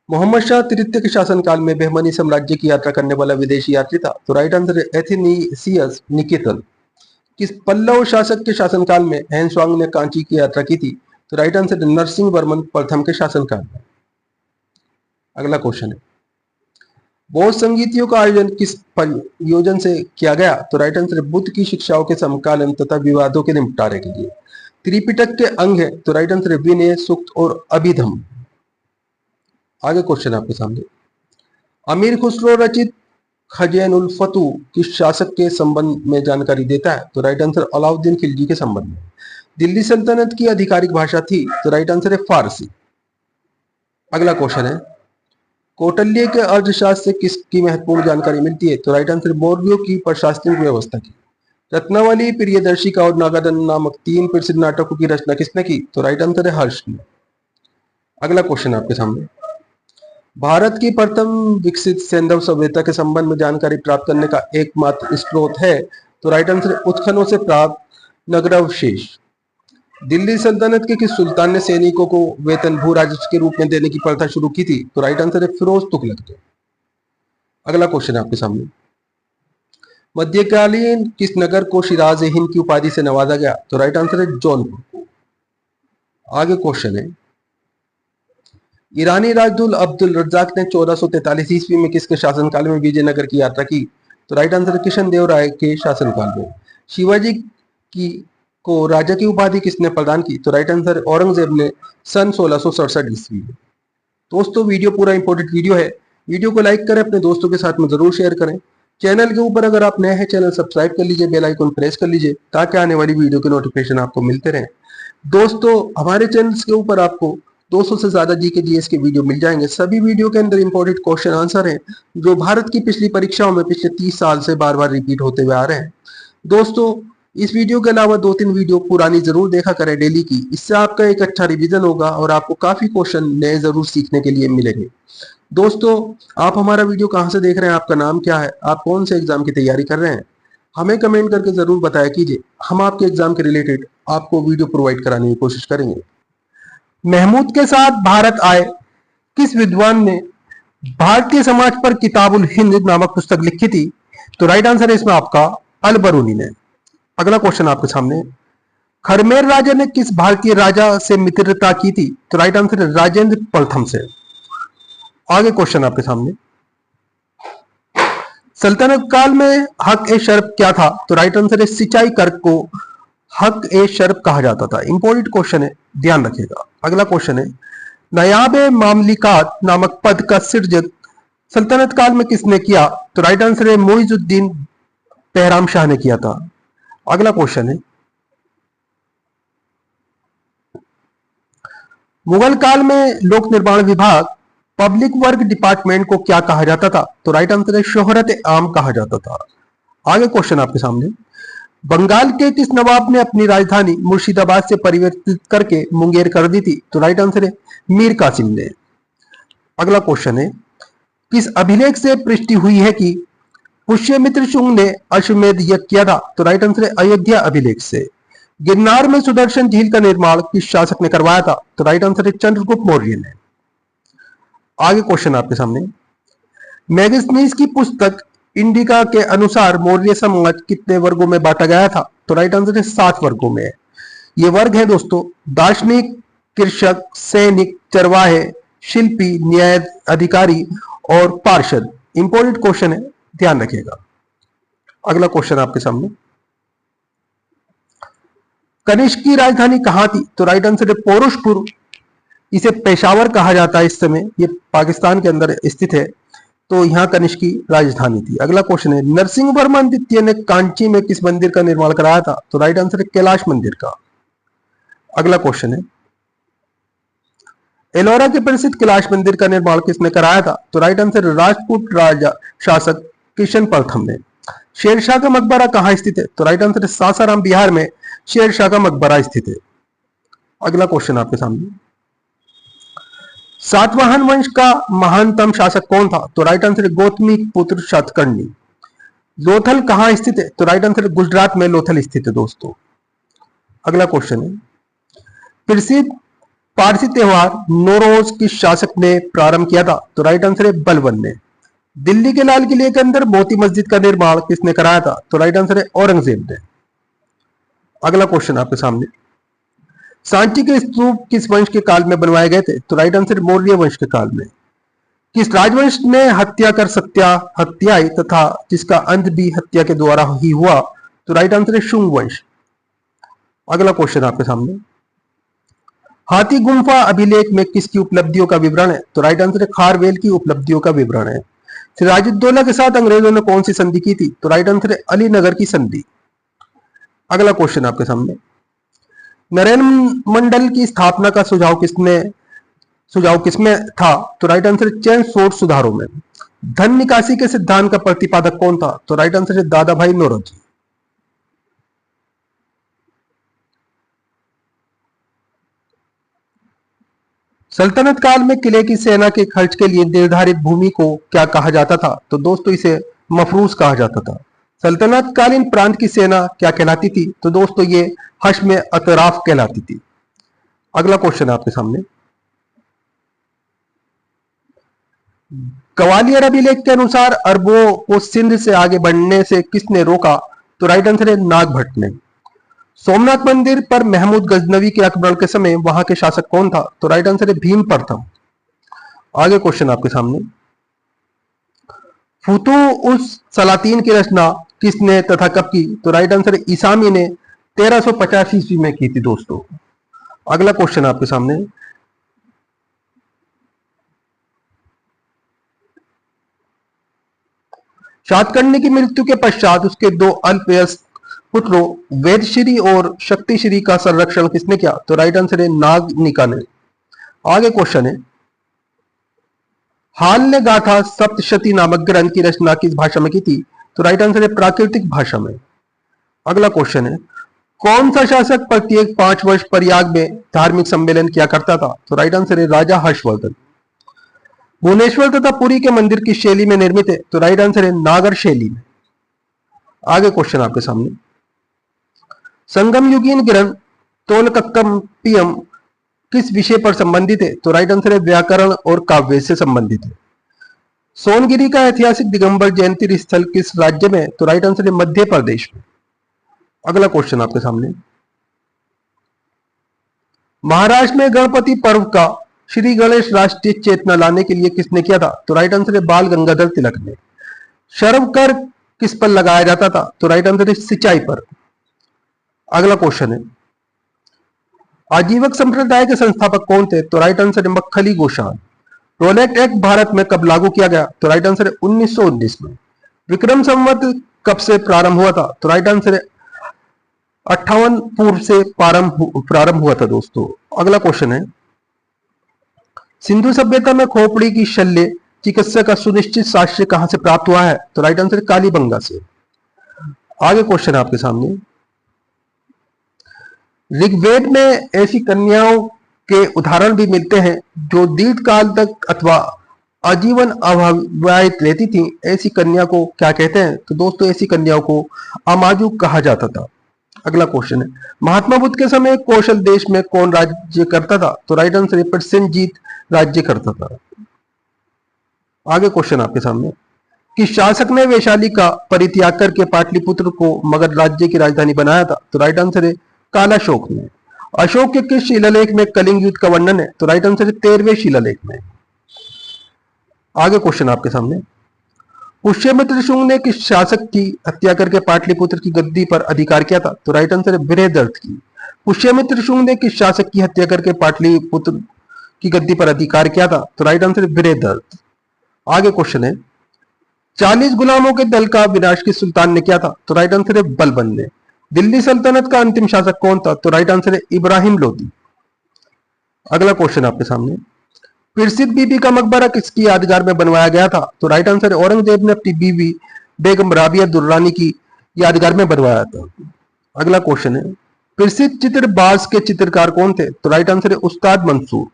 मोहम्मद शाह तृतीय के शासनकाल में बहमनी साम्राज्य की यात्रा करने वाला विदेशी यात्री था? तो राइट आंसर है एथेनिसियस निकेतन। किस पल्लव शासक के शासनकाल में हैंसवांग ने कांची की यात्रा की थी? तो राइट आंसर है नरसिंह वर्मन प्रथम के शासनकाल में। अगला क्वेश्चन है, बौद्ध संगीतियों का आयोजन किस प्रयोजन से किया गया? तो राइट आंसर है बुद्ध की शिक्षाओं के समकालीन तथा विवादों के निपटारे के लिए। त्रिपिटक के अंग है? तो राइट आंसर है विनय, सूक्त और अभिधम। आगे क्वेश्चन आपके सामने, अमीर खुसरो रचित खजैनुल फतूह किस शासक के संबंध में जानकारी देता है? तो राइट आंसर अलाउद्दीन खिलजी के संबंध में। दिल्ली सल्तनत की आधिकारिक भाषा थी? तो राइट आंसर है फारसी। अगला क्वेश्चन है, कौटिल्य के अर्थशास्त्र से किसकी महत्वपूर्ण जानकारी मिलती है? तो राइट आंसर मौर्यों की प्रशासनिक व्यवस्था की। रत्नावली, प्रियदर्शिका और नागानंद नामक 3 प्रसिद्ध नाटकों की रचना किसने की? तो राइट आंसर है हर्ष ने। अगला क्वेश्चन आपके सामने, भारत की प्रथम विकसित सैंधव सभ्यता के संबंध में जानकारी प्राप्त करने का एकमात्र स्रोत है? तो राइट आंसर उत्खननों से प्राप्त नगरावशेष। दिल्ली सल्तनत के किस सुल्तान ने सैनिकों को वेतन भू राजस्व के रूप में देने की प्रथा शुरू की थी? तो राइट आंसर है फिरोज तुगलक ने। अगला क्वेश्चन है आपके सामने, मध्यकालीन किस नगर को शिराज हिंद की उपाधि से नवाजा गया? तो राइट आंसर है जौनपुर। आगे क्वेश्चन है, ईरानी राजदूत अब्दुल रज्जाक ने 1443 ईस्वी में किसके शासनकाल में विजयनगर की यात्रा की? तो राइट आंसर है कृष्ण देव राय के शासनकाल में। शिवाजी की को राजा की उपाधि किसने प्रदान की? तो राइट आंसर औरंगजेब ने सन 1667 ईस्वी में। दोस्तों वीडियो पूरा इंपॉर्टेंट वीडियो है, वीडियो को लाइक करें, अपने दोस्तों के साथ में जरूर शेयर करें। चैनल के ऊपर अगर आप नए हैं चैनल सब्सक्राइब कर लीजिए, बेल आइकन प्रेस कर लीजिए ताकि आने वाली वीडियो के नोटिफिकेशन आपको मिलते रहे। दोस्तों हमारे चैनल के ऊपर आपको 200 से ज्यादा जीके जीएस के वीडियो मिल जाएंगे। सभी वीडियो के अंदर इंपॉर्टेंट क्वेश्चन आंसर हैं जो भारत की पिछली परीक्षाओं में पिछले 30 साल से बार बार रिपीट होते हुए आ रहे हैं। दोस्तों इस वीडियो के अलावा 2-3 वीडियो पुरानी जरूर देखा करें डेली की, इससे आपका एक अच्छा रिवीजन होगा और आपको काफी क्वेश्चन नए जरूर सीखने के लिए मिलेंगे। दोस्तों आप हमारा वीडियो कहां से देख रहे हैं, आपका नाम क्या है, आप कौन से एग्जाम की तैयारी कर रहे हैं, हमें कमेंट करके जरूर बताया कीजिए। हम आपके एग्जाम के रिलेटेड आपको वीडियो प्रोवाइड कराने की कोशिश करेंगे। महमूद के साथ भारत आए किस विद्वान ने भारतीय समाज पर किताबुल हिंद नामक पुस्तक लिखी थी? तो राइट आंसर है इसमें आपका अल बरूनी ने। अगला क्वेश्चन आपके सामने, खरमेर राजा ने किस भारतीय राजा से मित्रता की थी? तो राइट आंसर है राजेंद्र प्रथम से। आगे क्वेश्चन आपके सामने, सल्तनत काल में हक ए शर्फ क्या था? तो राइट आंसर है सिंचाई कर को हक ए शर्फ कहा जाता था। इंपॉर्टेंट क्वेश्चन है, ध्यान रखिएगा। अगला क्वेश्चन है, नायाब मामलिकात नामक पद का सृजन सल्तनत काल में किसने किया? तो राइट आंसर है मुइजुद्दीन बहराम शाह ने किया था। अगला क्वेश्चन है, मुगल काल में लोक निर्माण विभाग पब्लिक वर्क डिपार्टमेंट को क्या कहा जाता था? तो राइट आंसर है शोहरत आम कहा जाता था। आगे क्वेश्चन आपके सामने, बंगाल के किस नवाब ने अपनी राजधानी मुर्शिदाबाद से परिवर्तित करके मुंगेर कर दी थी? तो राइट आंसर है मीर कासिम ने। अगला क्वेश्चन है, किस अभिलेख से पुष्टि हुई है कि पुष्यमित्र शुंग ने अश्वमेध यज्ञ किया था? तो राइट आंसर है अयोध्या अभिलेख से। गिरनार में सुदर्शन झील का निर्माण किस शासक ने करवाया था? तो राइट आंसर है चंद्रगुप्त मौर्य ने। आगे क्वेश्चन आपके सामने, मैगस्नीज की पुस्तक इंडिका के अनुसार मौर्य समाज कितने वर्गों में बांटा गया था? तो राइट आंसर है 7 वर्गों में। ये वर्ग है दोस्तों, दार्शनिक, कृषक, सैनिक, चरवाहे, शिल्पी, न्याय अधिकारी और पार्षद। इंपॉर्टेंट क्वेश्चन है, ध्यान रखिएगा। अगला क्वेश्चन आपके सामने, कनिष्क की राजधानी कहां थी? तो राइट आंसर है पोरुषपुर। इसे पेशावर कहा जाता है, इस समय ये पाकिस्तान के अंदर स्थित है, तो यहां कनिष्क की राजधानी थी। अगला क्वेश्चन है, नरसिंह वर्मन द्वितीय ने कांची में किस मंदिर का निर्माण कराया था? तो राइट आंसर है कैलाश मंदिर का। अगला क्वेश्चन है, एलोरा के प्रसिद्ध कैलाश मंदिर का निर्माण किसने कराया था? तो राइट आंसर राजपूत राजा शासक किशन प्रथम ने। शेरशाह का मकबरा कहाँ स्थित है? तो राइट आंसर है सासाराम बिहार में शेरशाह का मकबरा स्थित है। अगला क्वेश्चन आपके सामने, सातवाहन वंश का महानतम शासक कौन था? तो राइट आंसर है गौतमी पुत्र सातकर्णी। लोथल कहां स्थित है? तो राइट आंसर है गुजरात में लोथल स्थित है दोस्तों। अगला क्वेश्चन है, प्रसिद्ध पारसी त्योहार नौरोज किस शासक ने प्रारंभ किया था? तो राइट आंसर है बलबन ने। दिल्ली के लाल किले के अंदर मोती मस्जिद का निर्माण किसने कराया था? तो राइट आंसर है औरंगजेब ने। अगला क्वेश्चन आपके सामने, सांची के स्तूप किस वंश के काल में बनवाए गए थे? तो राइट आंसर मौर्य वंश के काल में। किस राजवंश ने हत्या कर हत्याई तथा जिसका अंत भी हत्या के द्वारा ही हुआ? तो राइट आंसर है शुंग वंश। अगला क्वेश्चन आपके सामने, हाथी गुम्फा अभिलेख में किसकी उपलब्धियों का विवरण है? तो राइट आंसर है खारवेल की उपलब्धियों का विवरण है। सिराजुद्दौला के साथ अंग्रेजों ने कौन सी संधि की थी? तो राइट आंसर है अलीनगर की संधि। अगला क्वेश्चन आपके सामने, नरेंद्र मंडल की स्थापना का सुझाव किसमें था? तो राइट आंसर है चैन सोट सुधारों में। धन निकासी के सिद्धांत का प्रतिपादक कौन था? तो राइट आंसर है दादा भाई नौरोजी। सल्तनत काल में किले की सेना के खर्च के लिए निर्धारित भूमि को क्या कहा जाता था? तो दोस्तों इसे मफरूज कहा जाता था। सल्तनत कालीन प्रांत की सेना क्या कहलाती थी? तो दोस्तों ये हश्म अतराफ कहलाती थी। अगला क्वेश्चन आपके सामने, ग्वालियर अभिलेख के अनुसार अरबों को सिंध से आगे बढ़ने से किसने रोका? तो राइट आंसर है नागभट्ट ने। सोमनाथ मंदिर पर महमूद गजनवी के आक्रमण के समय वहां के शासक कौन था? तो राइट आंसर है भीम प्रथम। आगे क्वेश्चन आपके सामने, फुतू उस सलातीन की रचना किसने तथा कब की? तो राइट आंसर है ईसामी ने 1350 ईस्वी में की थी दोस्तों। अगला क्वेश्चन आपके सामने, सातकर्णी की मृत्यु के पश्चात उसके दो अल्पवयस्क पुत्रों वेदश्री और शक्तिश्री का संरक्षण किसने किया? तो राइट आंसर है नागनिका ने। आगे क्वेश्चन है, हाल ने गाथा सप्तशती नामक ग्रंथ की रचना किस भाषा में की थी? तो राइट आंसर है प्राकृतिक भाषा में। अगला क्वेश्चन है, कौन सा शासक प्रत्येक 5 वर्ष प्रयाग में धार्मिक सम्मेलन किया करता था? तो राइट आंसर है राजा हर्षवर्धन। भुवनेश्वर तथा पुरी के मंदिर किस शैली में निर्मित है? तो राइट आंसर है नागर शैली में। आगे क्वेश्चन आपके सामने, संगम युगीन ग्रंथ तोलकक्कमपियम किस विषय पर संबंधित है? तो राइट आंसर है व्याकरण और काव्य से संबंधित है। सोनगिरी का ऐतिहासिक दिगंबर जयंती स्थल किस राज्य में? तो राइट आंसर है मध्य प्रदेश में। अगला क्वेश्चन आपके सामने, महाराष्ट्र में गणपति पर्व का श्री गणेश राष्ट्रीय चेतना लाने के लिए किसने किया था? तो राइट आंसर है बाल गंगाधर तिलक ने। शर्व कर किस पर लगाया जाता था? तो राइट आंसर है सिंचाई पर। अगला क्वेश्चन है, आजीवक संप्रदाय के संस्थापक कौन थे? तो राइट आंसर है मक्खली गोशाल। रोलेट एक्ट भारत में कब लागू किया गया? तो राइट आंसर है 1919 में। विक्रम संवत कब से प्रारंभ हुआ था? तो राइट आंसर है 58 पूर्व से प्रारंभ हुआ था दोस्तों। अगला क्वेश्चन है, सिंधु सभ्यता में खोपड़ी की शल्य चिकित्सा का सुनिश्चित साक्ष्य कहां से प्राप्त हुआ है? तो राइट आंसर कालीबंगा से। आगे क्वेश्चन आपके सामने, ऋग्वेद में ऐसी कन्याओं के उदाहरण भी मिलते हैं जो दीर्घ काल तक अथवा आजीवन अविवाहित रहती थी। ऐसी कन्या को क्या कहते हैं? तो दोस्तों ऐसी कन्याओं को अमाजू कहा जाता था। अगला क्वेश्चन है, महात्मा बुद्ध के समय कौशल देश में कौन राज्य करता था? तो राइट आंसर है प्रसेनजीत राज्य करता था। आगे क्वेश्चन आपके सामने, किस शासक ने वैशाली का परित्याग करके पाटलिपुत्र को मगध राज्य की राजधानी बनाया था? तो राइट आंसर है कालाशोक ने। अशोक के किस शिलालेख में कलिंग युद्ध का वर्णन है? तो राइट आंसर है 13वें शिलालेख में। आगे क्वेश्चन आपके सामने, पुष्यमित्र शुंग ने किस शासक की हत्या करके पाटलिपुत्र की गद्दी पर अधिकार किया था? तो राइट आंसर है बृहदर्थ की। पुष्यमित्र शुंग ने किस शासक की हत्या करके पाटलिपुत्र की गद्दी पर अधिकार किया था? तो राइट आंसर है बृहदर्थ। आगे क्वेश्चन है, 40 गुलामों के दल का विनाश किस सुल्तान ने किया था? तो राइट आंसर है बलबन ने। दिल्ली सल्तनत का अंतिम शासक कौन था? तो राइट आंसर है इब्राहिम लोदी। अगला क्वेश्चन आपके सामने, प्रसिद्ध बीबी का मकबरा किसकी यादगार में बनवाया गया था? तो राइट आंसर है औरंगजेब ने अपनी बीवी बेगम राबिया दुर्रानी की यादगार में बनवाया था? अगला क्वेश्चन है, प्रसिद्ध चित्रबाज के चित्रकार कौन थे? तो राइट आंसर है उस्ताद मंसूर।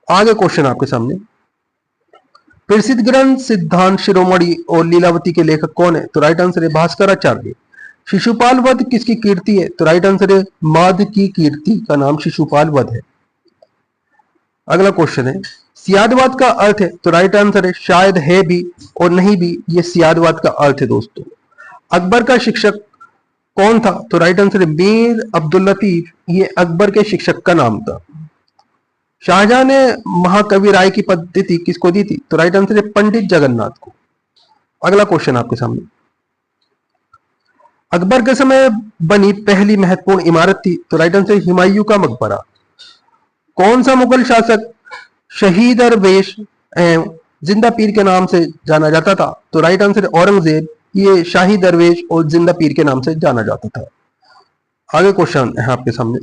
आगे क्वेश्चन आपके सामने, प्रसिद्ध ग्रंथ सिद्धांत शिरोमणि और लीलावती के लेखक कौन है? तो राइट आंसर है भास्कराचार्य। शिशुपाल वध किसकी कीर्ति है? तो राइट आंसर है माध की कीर्ति का नाम शिशुपाल वध है। अगला क्वेश्चन है, सियादवाद का अर्थ है? तो राइट आंसर है शायद है भी और नहीं भी, ये सियादवाद का अर्थ है दोस्तों। अकबर का शिक्षक कौन था? तो राइट आंसर है मीर अब्दुल लतीफ, ये अकबर के शिक्षक का नाम था। शाहजहां ने महाकवि राय की पद्धति किसको दी थी? तो राइट आंसर है पंडित जगन्नाथ को। अगला क्वेश्चन आपके सामने, अकबर के समय बनी पहली महत्वपूर्ण इमारत थी? तो राइट आंसर हुमायूं का मकबरा। कौन सा मुगल शासक शहीद दरवेश एवं जिंदा पीर के नाम से जाना जाता था? तो राइट आंसर औरंगजेब, ये शाही दरवेश और जिंदा पीर के नाम से जाना जाता था। आगे क्वेश्चन है आपके सामने,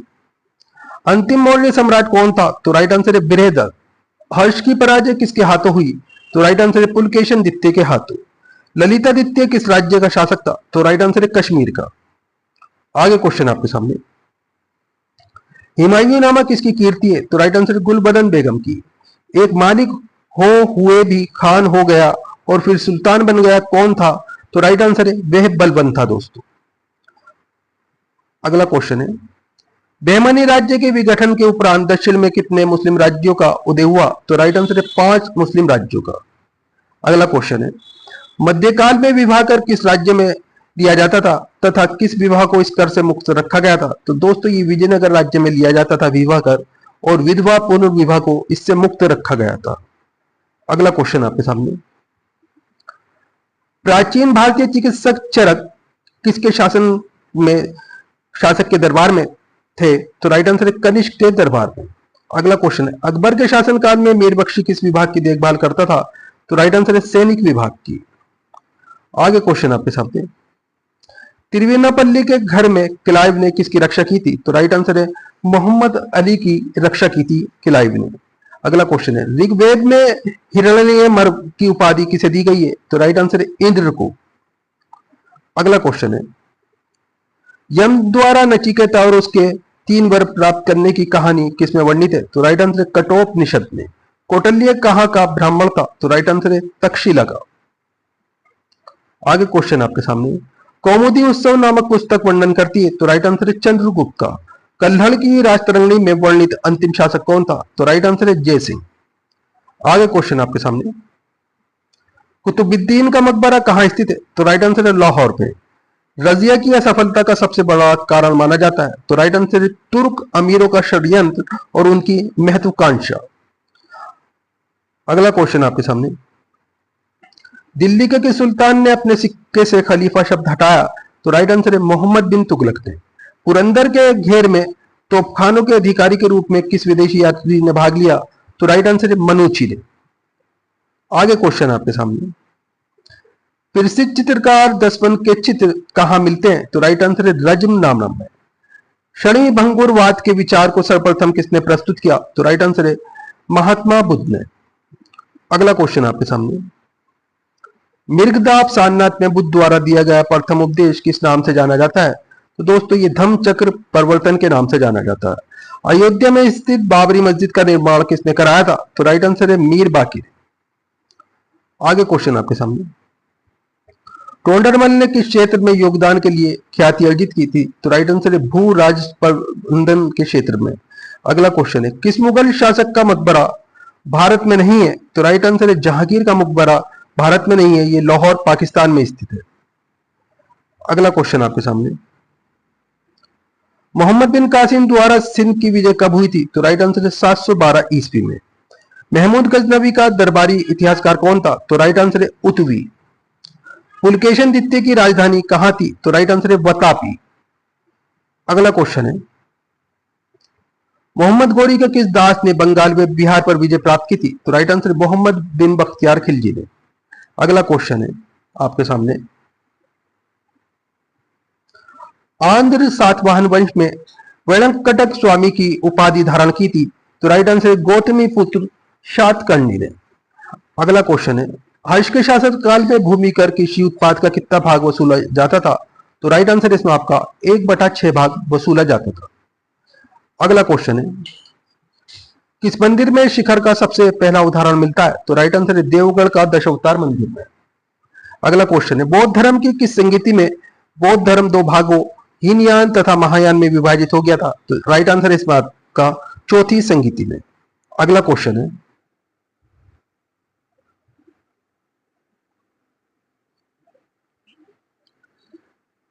अंतिम मौर्य सम्राट कौन था? तो राइट आंसर है बृहदत्त। हर्ष की पराजय किसके हाथों हुई? तो राइट आंसर है पुलकेशन द्वितीय के हाथों। ललितादित्य किस राज्य का शासक था? तो राइट आंसर है कश्मीर का। आगे क्वेश्चन आपके सामने, हुमायूं नामा किसकी कीर्ति है? तो राइट आंसर है गुलबदन बेगम की। एक मालिक हो हुए भी खान हो गया और फिर सुल्तान बन गया, कौन था? तो राइट आंसर है वह बलबन था दोस्तों। अगला क्वेश्चन है, बहमनी राज्य के विघटन के उपरांत दक्षिण में कितने मुस्लिम राज्यों का उदय हुआ? तो राइट आंसर है 5 मुस्लिम राज्यों का। अगला क्वेश्चन है, मध्यकाल में विवाह कर किस राज्य में लिया जाता था तथा किस विवाह को इस कर से मुक्त रखा गया था? तो दोस्तों ये विजयनगर राज्य में लिया जाता था विवाह कर, और विधवा पुनर्विवाह को इससे मुक्त रखा गया था। अगला क्वेश्चन आपके सामने, प्राचीन भारतीय चिकित्सक चरक किसके शासक के दरबार में थे? तो राइट आंसर है कनिष्क के दरबार में। अगला क्वेश्चन है, अकबर के शासनकाल में मीर बख्शी किस विभाग की देखभाल करता था? तो राइट आंसर है सैनिक विभाग की। आगे क्वेश्चन आपके सामने, तिरुविनापल्ली के घर में क्लाइव ने किसकी रक्षा की थी? तो राइट आंसर है मोहम्मद अली की रक्षा की थी क्लाइव ने। अगला क्वेश्चन है, ऋग्वेद में हिरण्यमर्व की उपाधि किसे दी गई है? तो राइट आंसर है इंद्र को। अगला क्वेश्चन है, यम द्वारा नचिकेता और उसके 3 वर प्राप्त करने की कहानी किसमें वर्णित है? तो राइट आंसर है कठोपनिषद में। कौटिल्य कहाँ का ब्राह्मण था? तो राइट आंसर है तक्षशिला का। आगे क्वेश्चन आपके सामने, कौमुदी उत्सव नामक पुस्तक वर्णन करती है? तो राइट आंसर है चंद्रगुप्त का। कल्हड़ की राजतरंगिणी में वर्णित अंतिम शासक कौन था? तो राइट आंसर है जय सिंह। आगे क्वेश्चन आपके सामने, कुतुबुद्दीन का मकबरा कहाँ स्थित है? तो राइट आंसर है लाहौर में। रजिया की असफलता का सबसे बड़ा कारण माना जाता है? तो राइट आंसर है तुर्क अमीरों का षड्यंत्र और उनकी महत्वाकांक्षा। अगला क्वेश्चन आपके सामने, दिल्ली के किस सुल्तान ने अपने सिक्के से खलीफा शब्द हटाया? तो राइट आंसर है मोहम्मद बिन तुगलक ने। पुरंदर के घेर में तोपखानों के अधिकारी के रूप में किस विदेशी यात्री ने भाग लिया? तो राइट आंसर है मनुची ने। आगे क्वेश्चन आपके सामने, प्रसिद्ध चित्रकार दसवन के चित्र कहां मिलते हैं? तो राइट आंसर है रज्म नामनम में। क्षणी भंगुरवाद के विचार को सर्वप्रथम किसने प्रस्तुत किया? तो राइट आंसर है महात्मा बुद्ध ने। अगला क्वेश्चन आपके सामने, मृगदाप सारनाथ में बुद्ध द्वारा दिया गया प्रथम उपदेश किस नाम से जाना जाता है? तो दोस्तों ये धम्म चक्र प्रवर्तन के नाम से जाना जाता है। अयोध्या में स्थित बाबरी मस्जिद का निर्माण किसने कराया था? तो राइट आंसर है मीर बाकिर। आगे क्वेश्चन आपके सामने, टोंडरमल ने किस क्षेत्र में योगदान के लिए ख्याति अर्जित की थी? तो राइट आंसर है भू राज प्रबंधन के क्षेत्र में। अगला क्वेश्चन है, किस मुगल शासक का मकबरा भारत में नहीं है? तो राइट आंसर है जहांगीर का मकबरा भारत में नहीं है, ये लाहौर पाकिस्तान में स्थित है। अगला क्वेश्चन आपके सामने, मोहम्मद बिन कासिम द्वारा सिंध की विजय कब हुई थी? तो राइट आंसर है 712 ईस्वी में। महमूद गजनवी का दरबारी इतिहासकार कौन था? तो राइट आंसर है उतवी। पुलकेशन द्वितीय की राजधानी कहां थी? तो राइट आंसर है वतापी। अगला क्वेश्चन है, मोहम्मद गौरी के किस दास ने बंगाल में बिहार पर विजय प्राप्त की थी? तो राइट आंसर है मोहम्मद बिन बख्तियार खिलजी ने। अगला क्वेश्चन है आपके सामने, आंध्र सातवाहन वंश में वेलंकटक स्वामी की उपाधि धारण की थी? तो राइट आंसर है गौतमी पुत्र शातकर्णी ने। अगला क्वेश्चन है, हर्ष के शासन काल में भूमि कर कृषि उत्पाद का कितना भाग वसूला जाता था? तो राइट आंसर इसमें आपका 1/6 भाग वसूला जाता था। अगला क्वेश्चन है, किस मंदिर में शिखर का सबसे पहला उदाहरण मिलता है? तो राइट आंसर है देवगढ़ का दशावतार मंदिर में। अगला क्वेश्चन है, बौद्ध धर्म की किस संगीति में बौद्ध धर्म दो भागों हीनयान तथा महायान में विभाजित हो गया था? तो राइट आंसर इस बात का चौथी संगीति में। अगला क्वेश्चन है,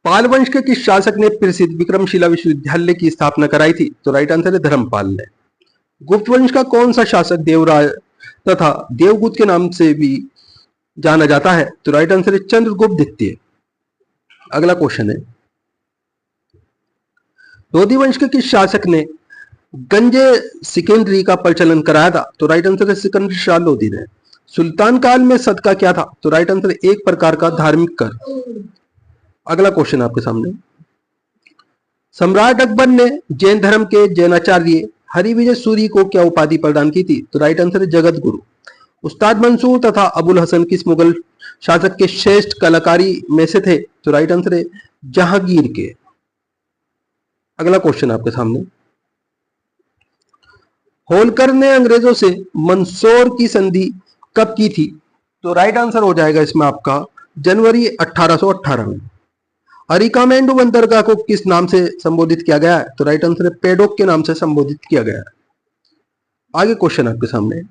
पाल वंश के किस शासक ने प्रसिद्ध विक्रमशिला विश्वविद्यालय की स्थापना कराई थी? तो राइट आंसर है धर्मपाल ने। गुप्त वंश का कौन सा शासक देवराज तथा देवगुप्त के नाम से भी जाना जाता है? तो राइट आंसर है चंद्रगुप्त द्वितीय। अगला क्वेश्चन है, लोधी वंश के किस शासक ने गंजे सिकंदरी का प्रचलन कराया था? तो राइट आंसर है सिकंदर शाह लोधी ने। सुल्तान काल में सदका क्या था? तो राइट आंसर है एक प्रकार का धार्मिक कर। अगला क्वेश्चन आपके सामने, सम्राट अकबर ने जैन धर्म के जैनाचार्य हरिविजय सूरी को क्या उपाधि प्रदान की थी? तो राइट आंसर है जगत गुरु। उस्ताद मंसूर तथा अबुल हसन किस मुगल शासक के श्रेष्ठ कलाकारी में से थे? तो राइट आंसर है जहांगीर के। अगला क्वेश्चन आपके सामने, होलकर ने अंग्रेजों से मंदसौर की संधि कब की थी? तो राइट आंसर हो जाएगा इसमें आपका जनवरी 1818 में। अरिकामेंडू बंदरगाह को किस नाम से संबोधित किया गया है? तो राइट आंसर है पेडोक के नाम से संबोधित किया गया है। आगे क्वेश्चन आपके सामने,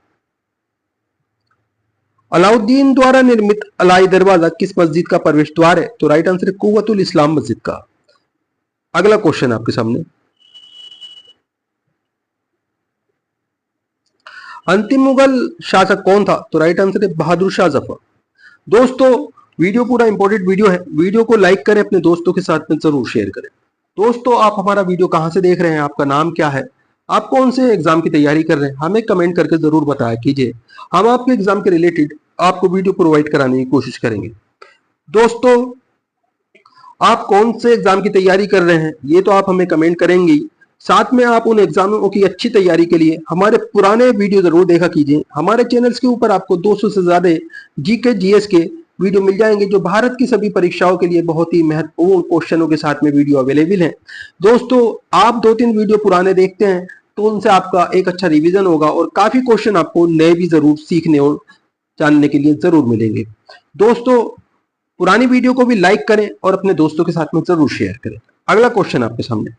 अलाउद्दीन द्वारा निर्मित अलाई दरवाजा किस मस्जिद का प्रवेश द्वार है? तो राइट आंसर है कुव्वतुल इस्लाम मस्जिद का। अगला क्वेश्चन आपके सामने, अंतिम मुगल शासक कौन था? तो राइट आंसर है बहादुर शाह जफर। दोस्तों वीडियो पूरा इंपॉर्टेंट वीडियो है, वीडियो को लाइक करें, अपने दोस्तों के साथ में जरूर शेयर करें। दोस्तों आप हमारा वीडियो कहां से देख रहे हैं, आपका नाम क्या है, आप कौन से एग्जाम की तैयारी कर रहे हैं, हमें कमेंट करके जरूर बताया कीजिए। हम आपके एग्जाम के रिलेटेड आपको वीडियो प्रोवाइड कराने की कोशिश करेंगे। दोस्तों आप कौन से एग्जाम की तैयारी कर रहे हैं ये तो आप हमें कमेंट करेंगे ही, साथ में आप उन एग्जामों की अच्छी तैयारी के लिए हमारे पुराने वीडियो जरूर देखा कीजिए। हमारे चैनल्स के ऊपर आपको 200 से ज्यादा जीके जीएस के वीडियो मिल जाएंगे जो भारत की सभी परीक्षाओं के लिए बहुत ही महत्वपूर्ण क्वेश्चनों के साथ में वीडियो अवेलेबल है। दोस्तों आप 2-3 वीडियो पुराने देखते हैं तो उनसे आपका एक अच्छा रिवीजन होगा और काफी क्वेश्चन आपको नए भी जरूर सीखने और जानने के लिए जरूर मिलेंगे। दोस्तों पुरानी वीडियो को भी लाइक करें और अपने दोस्तों के साथ में जरूर शेयर करें। अगला क्वेश्चन आपके सामने,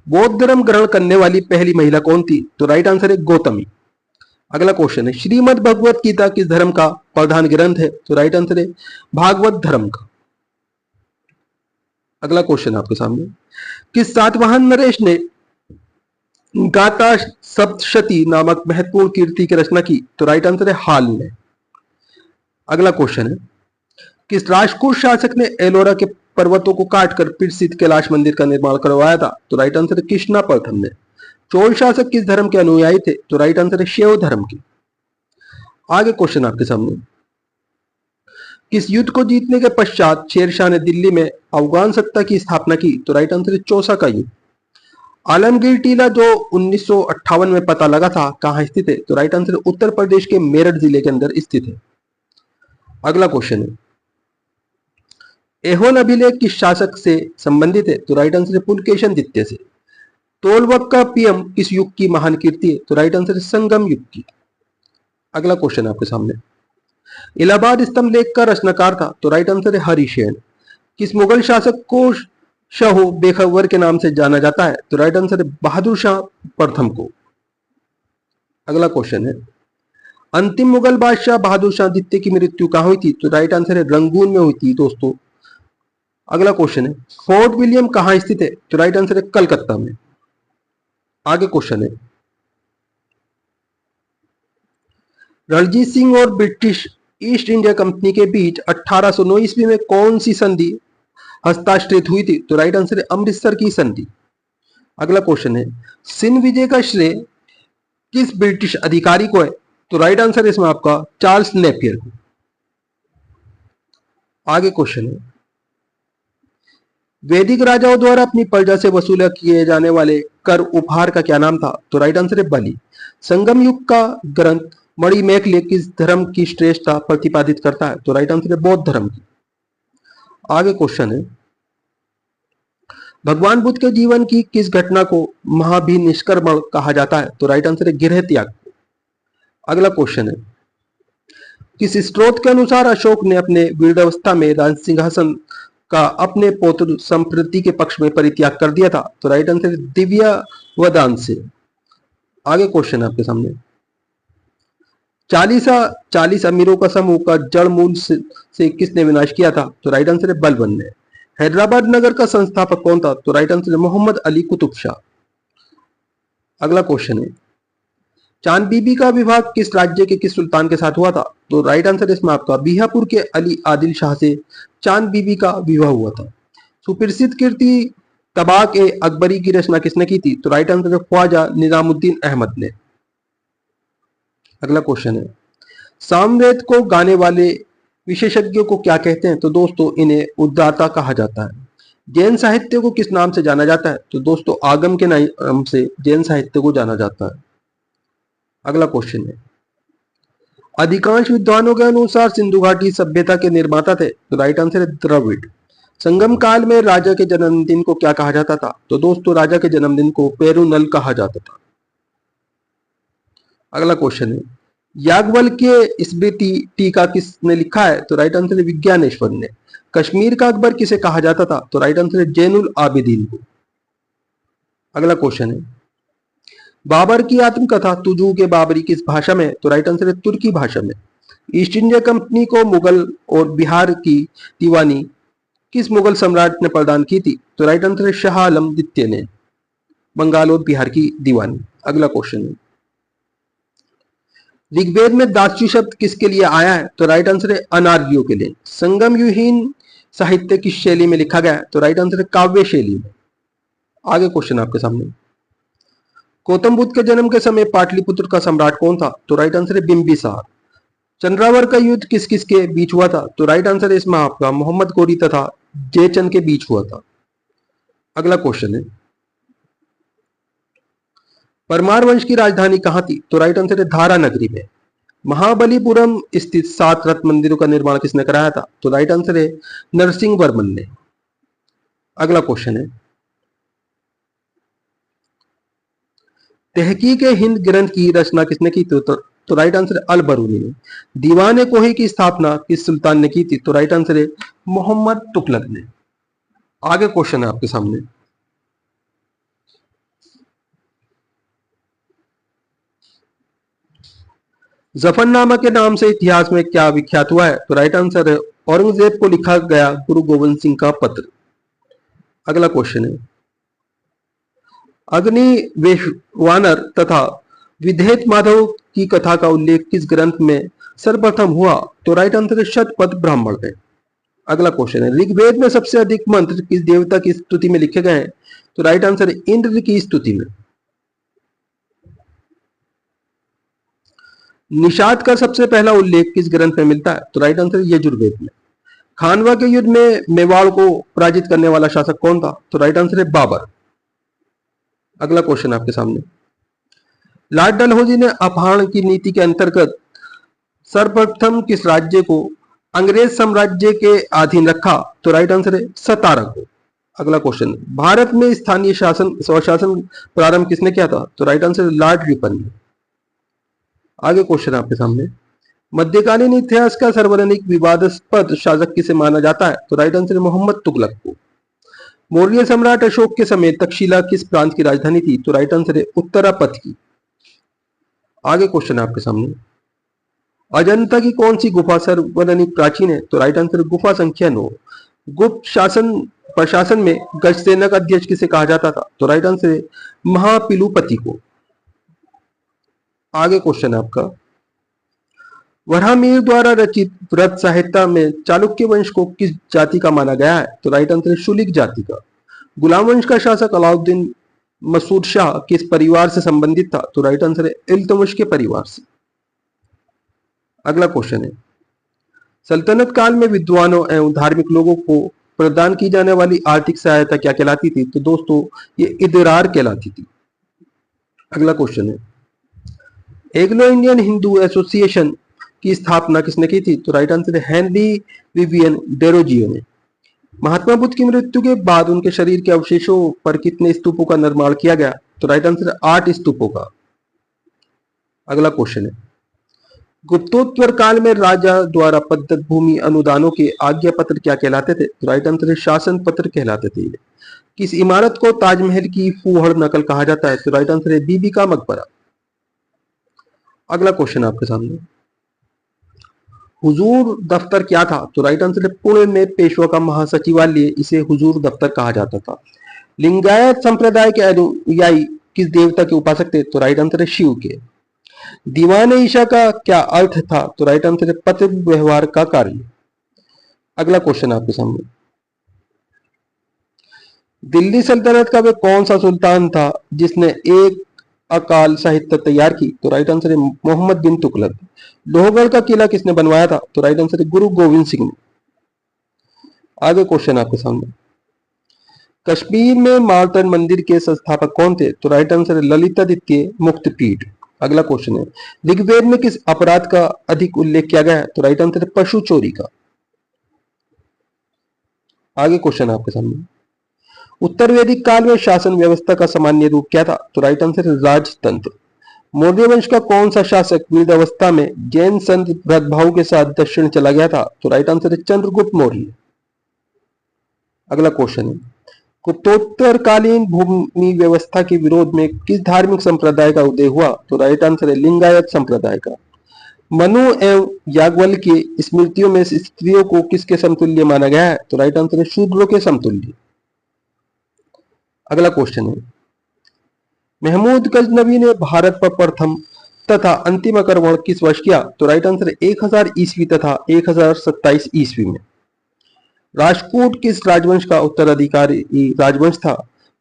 बौद्ध धर्म ग्रहण करने वाली पहली महिला कौन थी? तो राइट आंसर है गौतमी। अगला क्वेश्चन है, श्रीमद् भगवत गीता किस धर्म का प्रधान ग्रंथ है? तो राइट आंसर है भागवत धर्म का। अगला क्वेश्चन आपके सामने, किस सातवाहन नरेश ने गाथा सप्तशती नामक महत्वपूर्ण कीर्ति की रचना की? तो राइट आंसर है हाल ने। अगला क्वेश्चन है, किस राजपूत शासक ने एलोरा के पर्वतों को काटकर प्रसिद्ध कैलाश मंदिर का निर्माण करवाया था? तो राइट आंसर है कृष्णा प्रथम ने। चोल शासक किस धर्म के अनुयायी थे? तो राइट आंसर है शैव धर्म के। आगे क्वेश्चन आपके सामने, किस युद्ध को जीतने के पश्चात शेरशाह ने दिल्ली में अफगान सत्ता की स्थापना की? तो राइट आंसर है चौसा का युद्ध। आलमगीर टीला जो 1958 में पता लगा था कहां स्थित है? तो राइट आंसर है उत्तर प्रदेश के मेरठ जिले के अंदर स्थित है। अगला क्वेश्चन है, एहोल अभिलेख किस शासक से संबंधित है? तो राइट आंसर है पुलकेशन द्वितीय से। तोलवक का पीएम किस युग की महान कीर्ति है? तो राइट आंसर है संगम युग की। अगला क्वेश्चन आपके सामने, इलाहाबाद स्तंभ लेख का रचनाकार था? तो राइट आंसर है हरिशेन। किस मुगल शासक को शाहो बेखबर के नाम से जाना जाता है? तो राइट आंसर है बहादुर शाह प्रथम को। अगला क्वेश्चन है, अंतिम मुगल बादशाह बहादुर शाह द्वितीय की मृत्यु कहां हुई थी? तो राइट आंसर है रंगून में हुई थी दोस्तों। अगला क्वेश्चन है, फोर्ट विलियम कहां स्थित है? तो राइट आंसर है कलकत्ता में। आगे क्वेश्चन है, रणजीत सिंह और ब्रिटिश ईस्ट इंडिया कंपनी के बीच 1809 ईस्वी में कौन सी संधि हस्ताक्षरित हुई थी? तो राइट आंसर है अमृतसर की संधि। अगला क्वेश्चन है, सिंध विजय का श्रेय किस ब्रिटिश अधिकारी को है? तो राइट आंसर है इसमें आपका चार्ल्स नेपियर को। आगे क्वेश्चन है, वैदिक राजाओं द्वारा अपनी प्रजा से वसूला किए जाने वाले कर उपहार का क्या नाम था? तो राइट आंसर है बलि। संगम युग का ग्रंथ मणिमेखले किस धर्म की श्रेष्ठता प्रतिपादित करता है? तो राइट आंसर है बौद्ध धर्म की। आगे क्वेश्चन है, भगवान बुद्ध के जीवन की किस घटना को महाभिनिष्क्रमण कहा जाता है? तो राइट आंसर है गृह त्याग। अगला क्वेश्चन है, किस स्रोत के अनुसार अशोक ने अपने वृद्धावस्था में राज सिंहासन का अपने पौत्र संप्रति के पक्ष में परित्याग कर दिया था? तो राइट आंसर है दिव्य वदान से। आगे क्वेश्चन है आपके सामने, 40 अमीरों का समूह का जड़ मूल से किसने विनाश किया था? तो राइट आंसर है बलबन ने। हैदराबाद नगर का संस्थापक कौन था? तो राइट आंसर है मोहम्मद अली कुतुब शाह। अगला क्वेश्चन है, चांद बीबी का विवाह किस राज्य के किस सुल्तान के साथ हुआ था? तो राइट आंसर है इसमें आपका बीहापुर के अली आदिल शाह से चांद बीबी का विवाह हुआ था। सुप्रसिद्ध कीर्ति तबाक ए अकबरी की रचना किसने की थी? तो राइट आंसर है ख्वाजा निजामुद्दीन अहमद ने। अगला क्वेश्चन है, सामवेद को गाने वाले विशेषज्ञों को क्या कहते हैं? तो दोस्तों इन्हें उद्दाता कहा जाता है। जैन साहित्य को किस नाम से जाना जाता है? तो दोस्तों आगम के नाम से जैन साहित्य को जाना जाता है। अगला क्वेश्चन है, अधिकांश विद्वानों के अनुसार सिंधु घाटी सभ्यता के निर्माता थे? तो राइट आंसर है द्रविड़। संगम काल में राजा के जन्मदिन को क्या कहा जाता था? तो दोस्तों राजा के जन्मदिन को पेरुनल कहा जाता था। अगला क्वेश्चन है, याज्ञवल्क्य स्मृति टीका किसने लिखा है? तो राइट आंसर है विज्ञानेश्वर ने। कश्मीर का अकबर किसे कहा जाता था? तो राइट आंसर है जैनुल आबिदीन को। अगला क्वेश्चन है, बाबर की आत्मकथा तुजू के बाबरी किस भाषा में? तो राइट आंसर है तुर्की भाषा में। ईस्ट इंडिया कंपनी को मुगल और बिहार की दीवानी किस मुगल सम्राट ने प्रदान की थी? तो राइट आंसर है शाह आलम द्वितीय ने बंगाल और बिहार की दीवानी। अगला क्वेश्चन है, ऋग्वेद में दास्यु शब्द किसके लिए आया है? तो राइट आंसर है अनार्यों के लिए। संगम युहीन साहित्य किस शैली में लिखा गया है? तो राइट आंसर है काव्य शैली में। आगे क्वेश्चन आपके सामने, गौतम बुद्ध के जन्म के समय पाटलिपुत्र का सम्राट कौन था? तो राइट आंसर है बिंबिसार। चंद्रावर का युद्ध किस किस के बीच हुआ था? तो राइट आंसर है इसमें आपका मोहम्मद गौरी तथा जयचंद के बीच हुआ था। अगला क्वेश्चन है, परमार वंश की राजधानी कहां थी? तो राइट आंसर है धारा नगरी में। महाबलीपुरम स्थित 7 रथ मंदिरों का निर्माण किसने कराया था? तो राइट आंसर है नरसिंह वर्मन ने। अगला क्वेश्चन है, तहकीक हिंद ग्रंथ की रचना किसने की थी? तो राइट आंसर है अल बरूनी ने। दीवान कोही की स्थापना किस सुल्तान ने की थी? तो राइट आंसर है मोहम्मद तुगलक ने। आगे क्वेश्चन है आपके सामने, जफरनामा के नाम से इतिहास में क्या विख्यात हुआ है? तो राइट आंसर है औरंगजेब को लिखा गया गुरु गोविंद सिंह का पत्र। अगला क्वेश्चन है, अग्नि वेशवानर तथा विधेत माधव की कथा का उल्लेख किस ग्रंथ में सर्वप्रथम हुआ? तो राइट आंसर है शतपथ ब्राह्मण में। अगला क्वेश्चन है, ऋग्वेद में सबसे अधिक मंत्र किस देवता की स्तुति में लिखे गए हैं? तो राइट आंसर है इंद्र की स्तुति में। निषाद का सबसे पहला उल्लेख किस ग्रंथ में मिलता है? तो राइट आंसर है यजुर्वेद में। खानवा के युद्ध में मेवाड़ को पराजित करने वाला शासक कौन था? तो राइट आंसर है बाबर। अगला क्वेश्चन आपके सामने, लॉर्ड डलहौजी ने अपहरण की नीति के अंतर्गत सर्वप्रथम किस राज्य को अंग्रेज साम्राज्य के अधीन रखा? तो राइट आंसर है सतारा को। अगला क्वेश्चन, भारत में स्थानीय शासन स्वशासन प्रारंभ किसने किया था? तो राइट आंसर है लॉर्ड रिपन ने। आगे क्वेश्चन आपके सामने, मध्यकालीन इतिहास का सर्वाधिक विवादास्पद शासक किसे माना जाता है? तो राइट आंसर है मोहम्मद तुगलक को। मौर्य सम्राट अशोक के समय तक्षशिला किस प्रांत की राजधानी थी? तो राइट आंसर है उत्तरापथ की। आगे क्वेश्चन है आपके सामने, अजंता की कौन सी गुफा सर्वाधिक प्राचीन है? तो राइट आंसर है गुफा संख्या 9। गुप्त शासन प्रशासन में गज सेना का अध्यक्ष किसे कहा जाता था? तो राइट आंसर है महापिलुपति को। आगे क्वेश्चन है आपका, वराहमिहिर द्वारा रचित व्रत साहित्य में चालुक्य वंश को किस जाति का माना गया है? तो राइट आंसर है शुलिक जाति का। गुलाम वंश का शासक अलाउद्दीन मसूद शाह किस परिवार से संबंधित था? तो राइट आंसर है इल्तुतमिश के परिवार से। अगला क्वेश्चन है, सल्तनत काल में विद्वानों एवं धार्मिक लोगों को प्रदान की जाने वाली आर्थिक सहायता क्या कहलाती थी? तो दोस्तों ये इदरार कहलाती थी। अगला क्वेश्चन है, एग्लो इंडियन हिंदू एसोसिएशन की स्थापना किसने की थी? तो राइट आंसर है हेनरी विवियन डेरोजियो ने। महात्मा बुद्ध की मृत्यु के बाद उनके शरीर के अवशेषों पर कितने स्तूपों का निर्माण किया गया? तो राइट आंसर है 8 स्तूपों का। अगला क्वेश्चन है, गुप्तोत्तर काल में राजा द्वारा प्रदत्त भूमि अनुदानों के आज्ञा पत्र क्या कहलाते थे? तो राइट आंसर है शासन पत्र कहलाते थे। किस इमारत को ताजमहल की फूहड़ नकल कहा जाता है? तो राइट आंसर है बीबी का मकबरा। अगला क्वेश्चन आपके सामने, हुजूर दफ्तर क्या था? तो राइट आंसर है पुणे में पेशवा का महासचिवालय, इसे हुजूर दफ्तर कहा जाता था। लिंगायत संप्रदाय के अनुयायी किस देवता के उपासक थे? तो राइट आंसर है शिव के। दीवान ईशा का क्या अर्थ था? तो राइट आंसर है पत्र व्यवहार का कार्य। अगला क्वेश्चन आपके सामने, दिल्ली सल्तनत का वे कौन सा सुल्तान था जिसने एक अकाल साहित्य तैयार की? तो राइट आंसर है मोहम्मद बिन तुगलक। लोहगढ़ का किला किसने बनवाया था? तो राइट आंसर है गुरु गोविंद सिंह ने। आगे क्वेश्चन आपके सामने, कश्मीर में मार्तंड मंदिर के संस्थापक कौन थे? तो राइट आंसर है ललितादित्य मुक्तपीठ। अगला क्वेश्चन है, ऋग्वेद में किस अपराध का अधिक उल्लेख किया गया है? तो राइट आंसर है पशु चोरी का। आगे क्वेश्चन आपके सामने, उत्तर वैदिक काल में शासन व्यवस्था का सामान्य रूप क्या था? तो राइट आंसर है राजतंत्र। मौर्य वंश का कौन सा शासक वृद्धावस्था में जैन संत भरतभाऊ के साथ दक्षिण चला गया था? तो राइट आंसर है चंद्रगुप्त मौर्य। अगला क्वेश्चन है, गुप्तोत्तरकालीन भूमि व्यवस्था के विरोध में किस धार्मिक संप्रदाय का उदय हुआ? तो राइट आंसर है लिंगायत संप्रदाय का। मनु एवं याज्ञवल्क्य की स्मृतियों में स्त्रियों को किसके समतुल्य माना गया है? तो राइट आंसर है शूद्रों के समतुल्य। अगला क्वेश्चन है, महमूद गजनवी ने भारत पर प्रथम तथा अंतिम आक्रमण किस वर्ष किया? तो राइट आंसर है 1000 ईस्वी तथा 1027 ईस्वी में। राजपूत किस राजवंश का उत्तराधिकारी राजवंश था?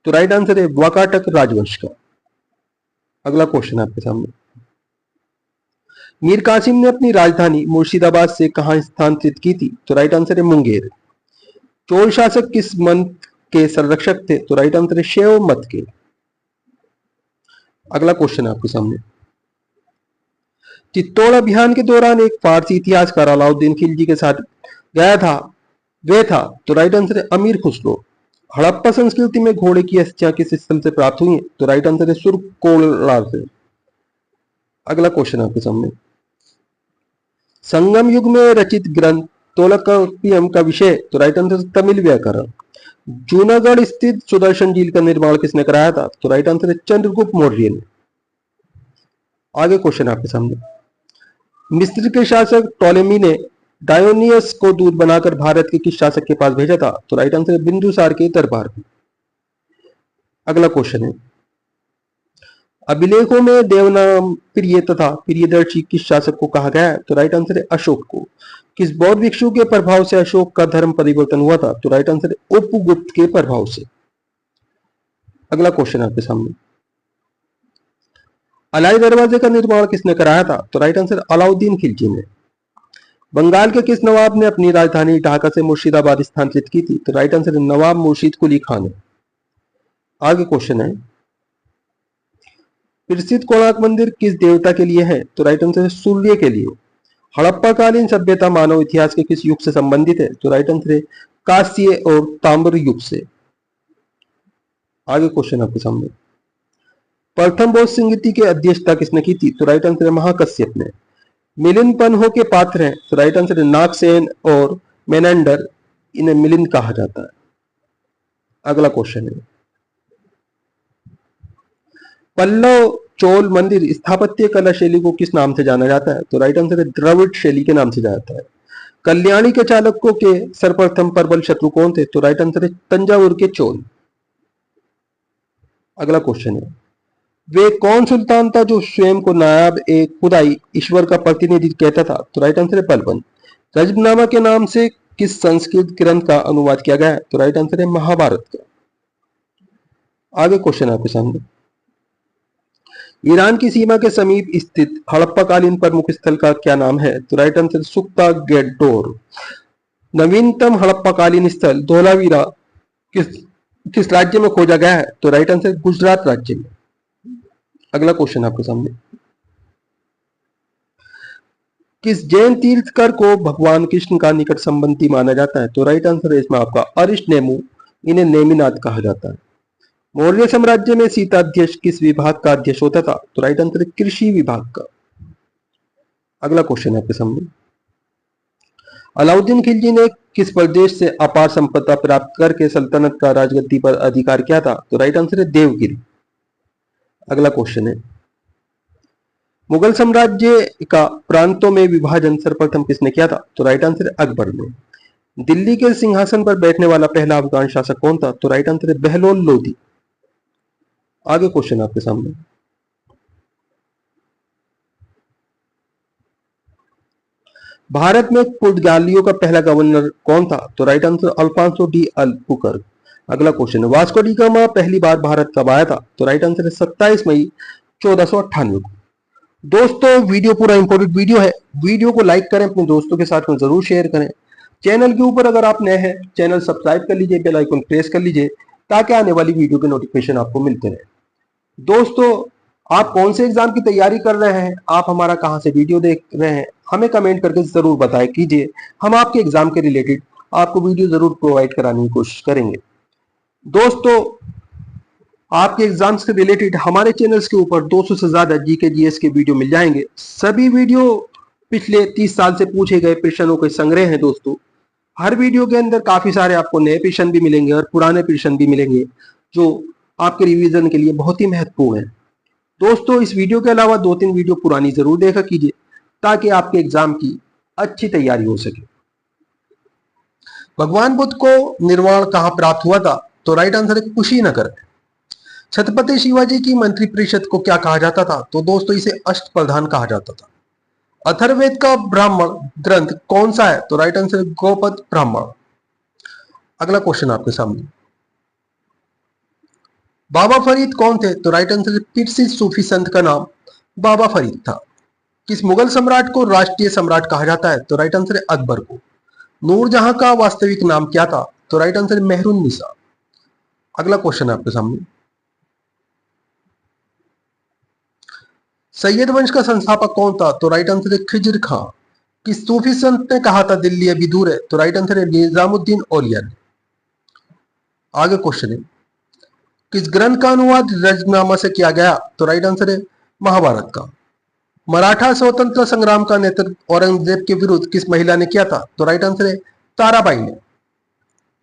तो राइट आंसर है वाकाटक राजवंश का। अगला क्वेश्चन आपके सामने, मीर कासिम ने अपनी राजधानी मुर्शिदाबाद से कहां स्थानांतरित की थी? तो राइट आंसर है मुंगेर। चोल शासक किस मत के संरक्षक थे? तो राइट आंसर है शैव मत के। अगला क्वेश्चन आपके सामने, चित्तौड़ अभियान के दौरान एक फारसी इतिहासकार अलाउद्दीन खिलजी के साथ गया था, वे था? तो राइट आंसर है अमीर खुसरो। हड़प्पा संस्कृति में घोड़े की अस्थियां किस सिस्टम से प्राप्त हुई? तो राइट आंसर है सुरकोला से। अगला क्वेश्चन आपके सामने, संगम युग में रचित ग्रंथ तोलकाप्पियम का विषय? तो राइट आंसर तमिल व्याकरण। जूनागढ़ स्थित सुदर्शन झील का निर्माण किसने कराया था? तो राइट आंसर है चंद्रगुप्त मौर्य ने। आगे क्वेश्चन आपके सामने, मिस्र के शासक टॉलेमी ने डायोनियस को दूत बनाकर भारत के किस शासक के पास भेजा था? तो राइट आंसर है बिंदुसार के दरबार में। अगला क्वेश्चन है, अभिलेखों में देवनाम प्रिय तथा प्रियदर्शी किस शासक को कहा गया है? तो राइट आंसर है अशोक को। किस बौद्ध भिक्षु के प्रभाव से अशोक का धर्म परिवर्तन हुआ था? तो राइट आंसर है उपगुप्त के प्रभाव से। अगला क्वेश्चन आपके सामने, अलाई दरवाजे का निर्माण किसने कराया था? तो राइट आंसर अलाउद्दीन खिलजी ने। बंगाल के किस नवाब ने अपनी राजधानी ढाका से मुर्शिदाबाद स्थानांतरित की थी? तो राइट आंसर है नवाब मुर्शिद कुली खान ने। आगे क्वेश्चन है, प्रसिद्ध कोणार्क मंदिर किस देवता के लिए है? तो राइट आंसर है सूर्य के लिए। हड़प्पा कालीन सभ्यता मानव इतिहास के किस युग से संबंधित है? तो राइट आंसर है कांस्य और ताम्र युग से। आगे क्वेश्चन आपके सामने, प्रथम बौद्ध संगीति की अध्यक्षता किसने की थी? तो राइट आंसर है महाकश्यप ने। मिलिंद पन्हो के पात्र हैं? तो राइट आंसर है नागसेन और मेनेंडर, इन्हें मिलिंद कहा जाता है। अगला क्वेश्चन है, पल्लव चोल मंदिर स्थापत्य कला शैली को किस नाम से जाना जाता है? तो राइट आंसर है द्रविड़ शैली के नाम से जाता है। कल्याणी के चालकों के सर्वप्रथम प्रबल शत्रु कौन थे? तो राइट आंसर है तंजावुर के चोल। अगला क्वेश्चन है, वे कौन सुल्तान था जो स्वयं को नायाब एक खुदाई ईश्वर का प्रतिनिधि कहता था? तो राइट आंसर है बलबन। रजबनामा के नाम से किस संस्कृत ग्रंथ का अनुवाद किया गया है? तो राइट आंसर है महाभारत का। आगे क्वेश्चन आपके सामने, ईरान की सीमा के समीप स्थित हड़प्पाकालीन प्रमुख स्थल का क्या नाम है? तो राइट आंसर सुक्ता गेडोर। नवीनतम हड़प्पाकालीन स्थल धोलावीरा किस राज्य में खोजा गया है? तो राइट आंसर गुजरात राज्य में। अगला क्वेश्चन आपके सामने, किस जैन तीर्थकर को भगवान कृष्ण का निकट संबंधी माना जाता है? तो राइट आंसर है इसमें आपका अरिष्टनेमु, इन्हें नेमिनाथ कहा जाता है। मौर्य साम्राज्य में सीताध्यक्ष किस विभाग का अध्यक्ष होता था? तो राइट आंसर है कृषि विभाग का। अगला क्वेश्चन है आपके सामने, अलाउद्दीन खिलजी ने किस प्रदेश से अपार संपदा प्राप्त करके सल्तनत का राजगद्दी पर अधिकार किया था? तो राइट आंसर है देवगिरी। अगला क्वेश्चन है, मुगल साम्राज्य का प्रांतों में विभाजन सर्वप्रथम किसने किया था? तो राइट आंसर है अकबर ने। दिल्ली के सिंहासन पर बैठने वाला पहला अफगान शासक कौन था? तो राइट आंसर है बहलोल लोदी। आगे क्वेश्चन आपके सामने, भारत में पुर्तगालियों का पहला गवर्नर कौन था? तो right answer Afonso de Albuquerque. अगला क्वेश्चन है, वास्को डी गामा पहली बार भारत कब आया था? तो राइट आंसर है 27 मई 1498 को। दोस्तों वीडियो पूरा इंपॉर्टेंट वीडियो है, वीडियो को लाइक करें, अपने दोस्तों के साथ में जरूर शेयर करें। चैनल के ऊपर अगर आप नए हैं, चैनल सब्सक्राइब कर लीजिए, बेल आइकन प्रेस कर लीजिए ताकि आने वाली वीडियो के नोटिफिकेशन आपको मिलते रहे। दोस्तों आप कौन से एग्जाम की तैयारी कर रहे हैं, आप हमारा कहां से वीडियो देख रहे हैं, हमें कमेंट करके जरूर बताएं कीजिए। हम आपके एग्जाम के रिलेटेड आपको वीडियो जरूर प्रोवाइड कराने की कोशिश करेंगे। दोस्तों आपके एग्जाम्स के रिलेटेड हमारे चैनल्स के ऊपर 200 से ज्यादा जीके जीएस के वीडियो मिल जाएंगे। सभी वीडियो पिछले 30 साल से पूछे गए प्रश्नों के संग्रह हैं। दोस्तों हर वीडियो के अंदर काफी सारे आपको नए प्रश्न भी मिलेंगे और पुराने प्रश्न भी मिलेंगे जो आपके रिवीजन के लिए बहुत ही महत्वपूर्ण है। दोस्तों इस वीडियो के अलावा 2-3 वीडियो पुरानी जरूर देखा कीजिए ताकि आपके एग्जाम की अच्छी तैयारी हो सके। भगवान बुद्ध को निर्वाण कहां प्राप्त हुआ था? तो राइट आंसर है कुशीनगर। छत्रपति शिवाजी की मंत्रिपरिषद को क्या कहा जाता था? तो दोस्तों इसे अष्टप्रधान कहा जाता था। अथर्ववेद का ब्राह्मण ग्रंथ कौन सा है? तो राइट आंसर है गौपद ब्राह्मण। अगला क्वेश्चन आपके सामने, बाबा फरीद कौन थे? तो राइट आंसर है प्रसिद्ध सूफी संत का नाम बाबा फरीद था। किस मुगल सम्राट को राष्ट्रीय सम्राट कहा जाता है? तो राइट आंसर है अकबर को। नूरजहां का वास्तविक नाम क्या था? तो राइट आंसर है मेहरुन्निसा। अगला क्वेश्चन है आपके सामने, सैयद वंश का संस्थापक कौन था? तो राइट आंसर है खिजर खां। किस सूफी संत ने कहा था दिल्ली अभी दूर है? तो राइट आंसर है निजामुद्दीन औलिया ने। आगे क्वेश्चन है, किस ग्रंथ का अनुवाद रजनामा से किया गया? तो राइट आंसर है महाभारत का। मराठा स्वतंत्रता संग्राम का नेतृत्व औरंगजेब के विरुद्ध किस महिला ने किया था? तो राइट आंसर है ताराबाई ने।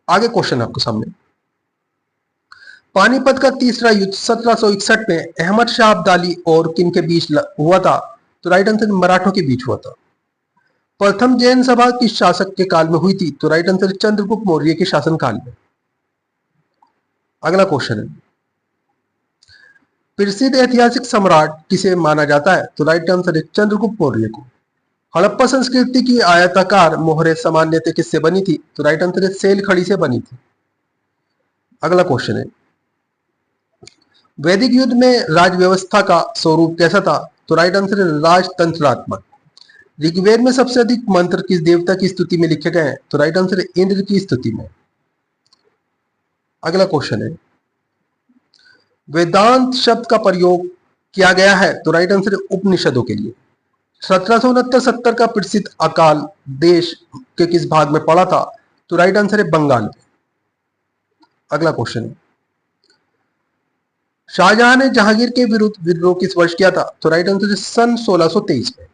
आगे क्वेश्चन आपके सामने, पानीपत का तीसरा युद्ध 1761 में अहमद शाह अब्दाली और किन के बीच हुआ था? तो राइट आंसर मराठों के बीच हुआ था। प्रथम जैन सभा किस शासक के काल में हुई थी? तो राइट आंसर चंद्रगुप्त मौर्य के शासनकाल में। अगला क्वेश्चन है, प्रसिद्ध ऐतिहासिक सम्राट किसे माना जाता है? तो राइट आंसर है चंद्रगुप्त मौर्य को। हड़प्पा संस्कृति की आयताकार मोहरें सामान्यतः किससे बनी थी? तो राइट आंसर है सेल खड़ी से बनी थी। अगला क्वेश्चन है, वैदिक युद्ध में राज व्यवस्था का स्वरूप कैसा था? तो राइट आंसर है राजतंत्रात्मक। ऋग्वेद में सबसे अधिक मंत्र किस देवता की स्तुति में लिखे गए हैं? तो राइट आंसर है इंद्र की स्तुति में। अगला क्वेश्चन है, वेदांत शब्द का प्रयोग किया गया है? तो राइट आंसर है उपनिषदों के लिए। 1769-70 का प्रसिद्ध अकाल देश के किस भाग में पड़ा था? तो राइट आंसर है बंगाल में। अगला क्वेश्चन है, शाहजहां ने जहांगीर के विरुद्ध विद्रोह किस वर्ष किया था? तो राइट आंसर है सन 1623 में।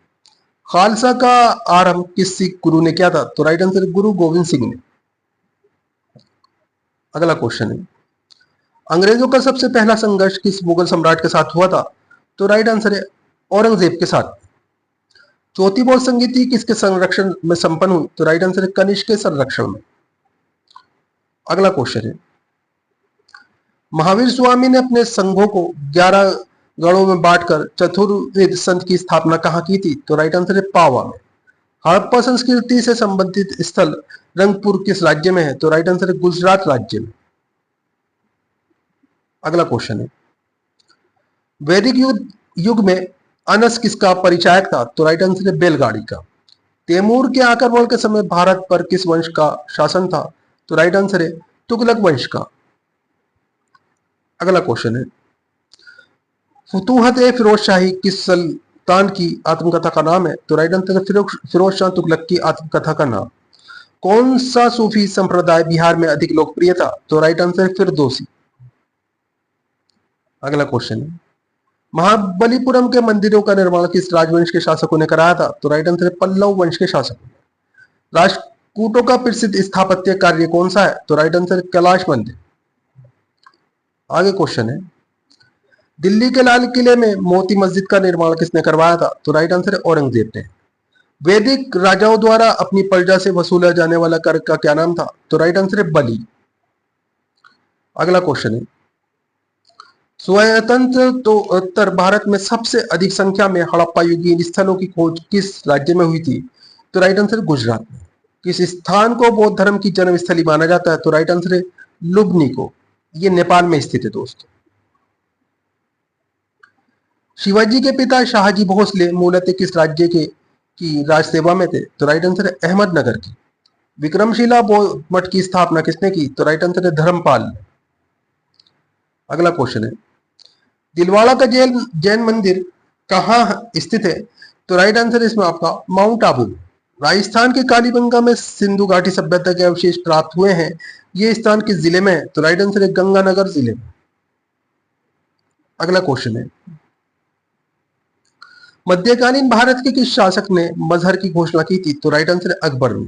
खालसा का आरंभ किस सिख गुरु ने किया था? तो राइट आंसर गुरु गोविंद सिंह ने। अगला क्वेश्चन है, अंग्रेजों का सबसे पहला संघर्ष किस मुगल सम्राट के साथ हुआ था? तो राइट आंसर है औरंगजेब के साथ। चौथी बौद्ध संगीति किसके संरक्षण में संपन्न हुई? तो राइट आंसर है कनिष्क के संरक्षण में। अगला क्वेश्चन है, महावीर स्वामी ने अपने संघों को 11 गणों में बांटकर चतुर्वेद संघ की स्थापना कहां की थी? तो राइट आंसर है पावा में। हड़प्पा संस्कृति से संबंधित स्थल रंगपुर किस राज्य में है? तो राइट आंसर है गुजरात राज्य में। अगला क्वेश्चन है, वैदिक युग में अनस किसका परिचायक था? तो राइट आंसर है बैलगाड़ी का। तैमूर के आक्रमण के समय भारत पर किस वंश का शासन था? तो राइट आंसर है तुगलक वंश का। अगला क्वेश्चन है, फुतूहत ए फिरोज शाही किस सल सुल्तान की आत्मकथा का नाम है? तो राइट आंसर है फिरोज शाह तुगलक की आत्मकथा का नाम। कौन सा सूफी संप्रदाय बिहार में अधिक लोकप्रिय था? तो राइट आंसर है फिरदौसी। अगला क्वेश्चन है, महाबलीपुरम के मंदिरों का निर्माण किस राजवंश के शासकों ने कराया था? तो राइट आंसर है पल्लव वंश के शासकों ने। राष्ट्रकूटों का प्रसिद्ध स्थापत्य कार्य कौन सा है? तो राइट आंसर है कैलाश मंदिर। आगे क्वेश्चन है, दिल्ली के लाल किले में मोती मस्जिद का निर्माण किसने करवाया था? तो राइट आंसर है औरंगजेब ने। वैदिक राजाओं द्वारा अपनी प्रजा से वसूला जाने वाला कर का क्या नाम था? तो राइट आंसर है बलि। अगला क्वेश्चन है, स्वतंत्र तो उत्तर भारत में सबसे अधिक संख्या में हड़प्पा युगीन स्थलों की खोज किस राज्य में हुई थी? तो राइट आंसर है गुजरात में। किस स्थान को बौद्ध धर्म की जन्मस्थली माना जाता है? तो राइट आंसर है लुम्बिनी को। ये नेपाल में स्थित है दोस्तों। शिवाजी के पिता शाहजी भोसले मूलतः किस राज्य के की राज सेवा में थे? तो राइट आंसर है अहमदनगर की। विक्रमशिला बौद्ध मठ की स्थापना किसने की? तो राइट आंसर है धर्मपाल ने। अगला क्वेश्चन है, दिलवाड़ा का जैन मंदिर कहाँ स्थित है? तो राइट आंसर है इसमें आपका माउंट आबू। राजस्थान के कालीबंगा में सिंधु घाटी सभ्यता के अवशेष प्राप्त हुए हैं। ये स्थान किस जिले में है? तो राइट आंसर है गंगानगर जिले में। अगला क्वेश्चन है, मध्यकालीन भारत के किस शासक ने मजहर की घोषणा की थी? तो राइट आंसर है अकबर ने।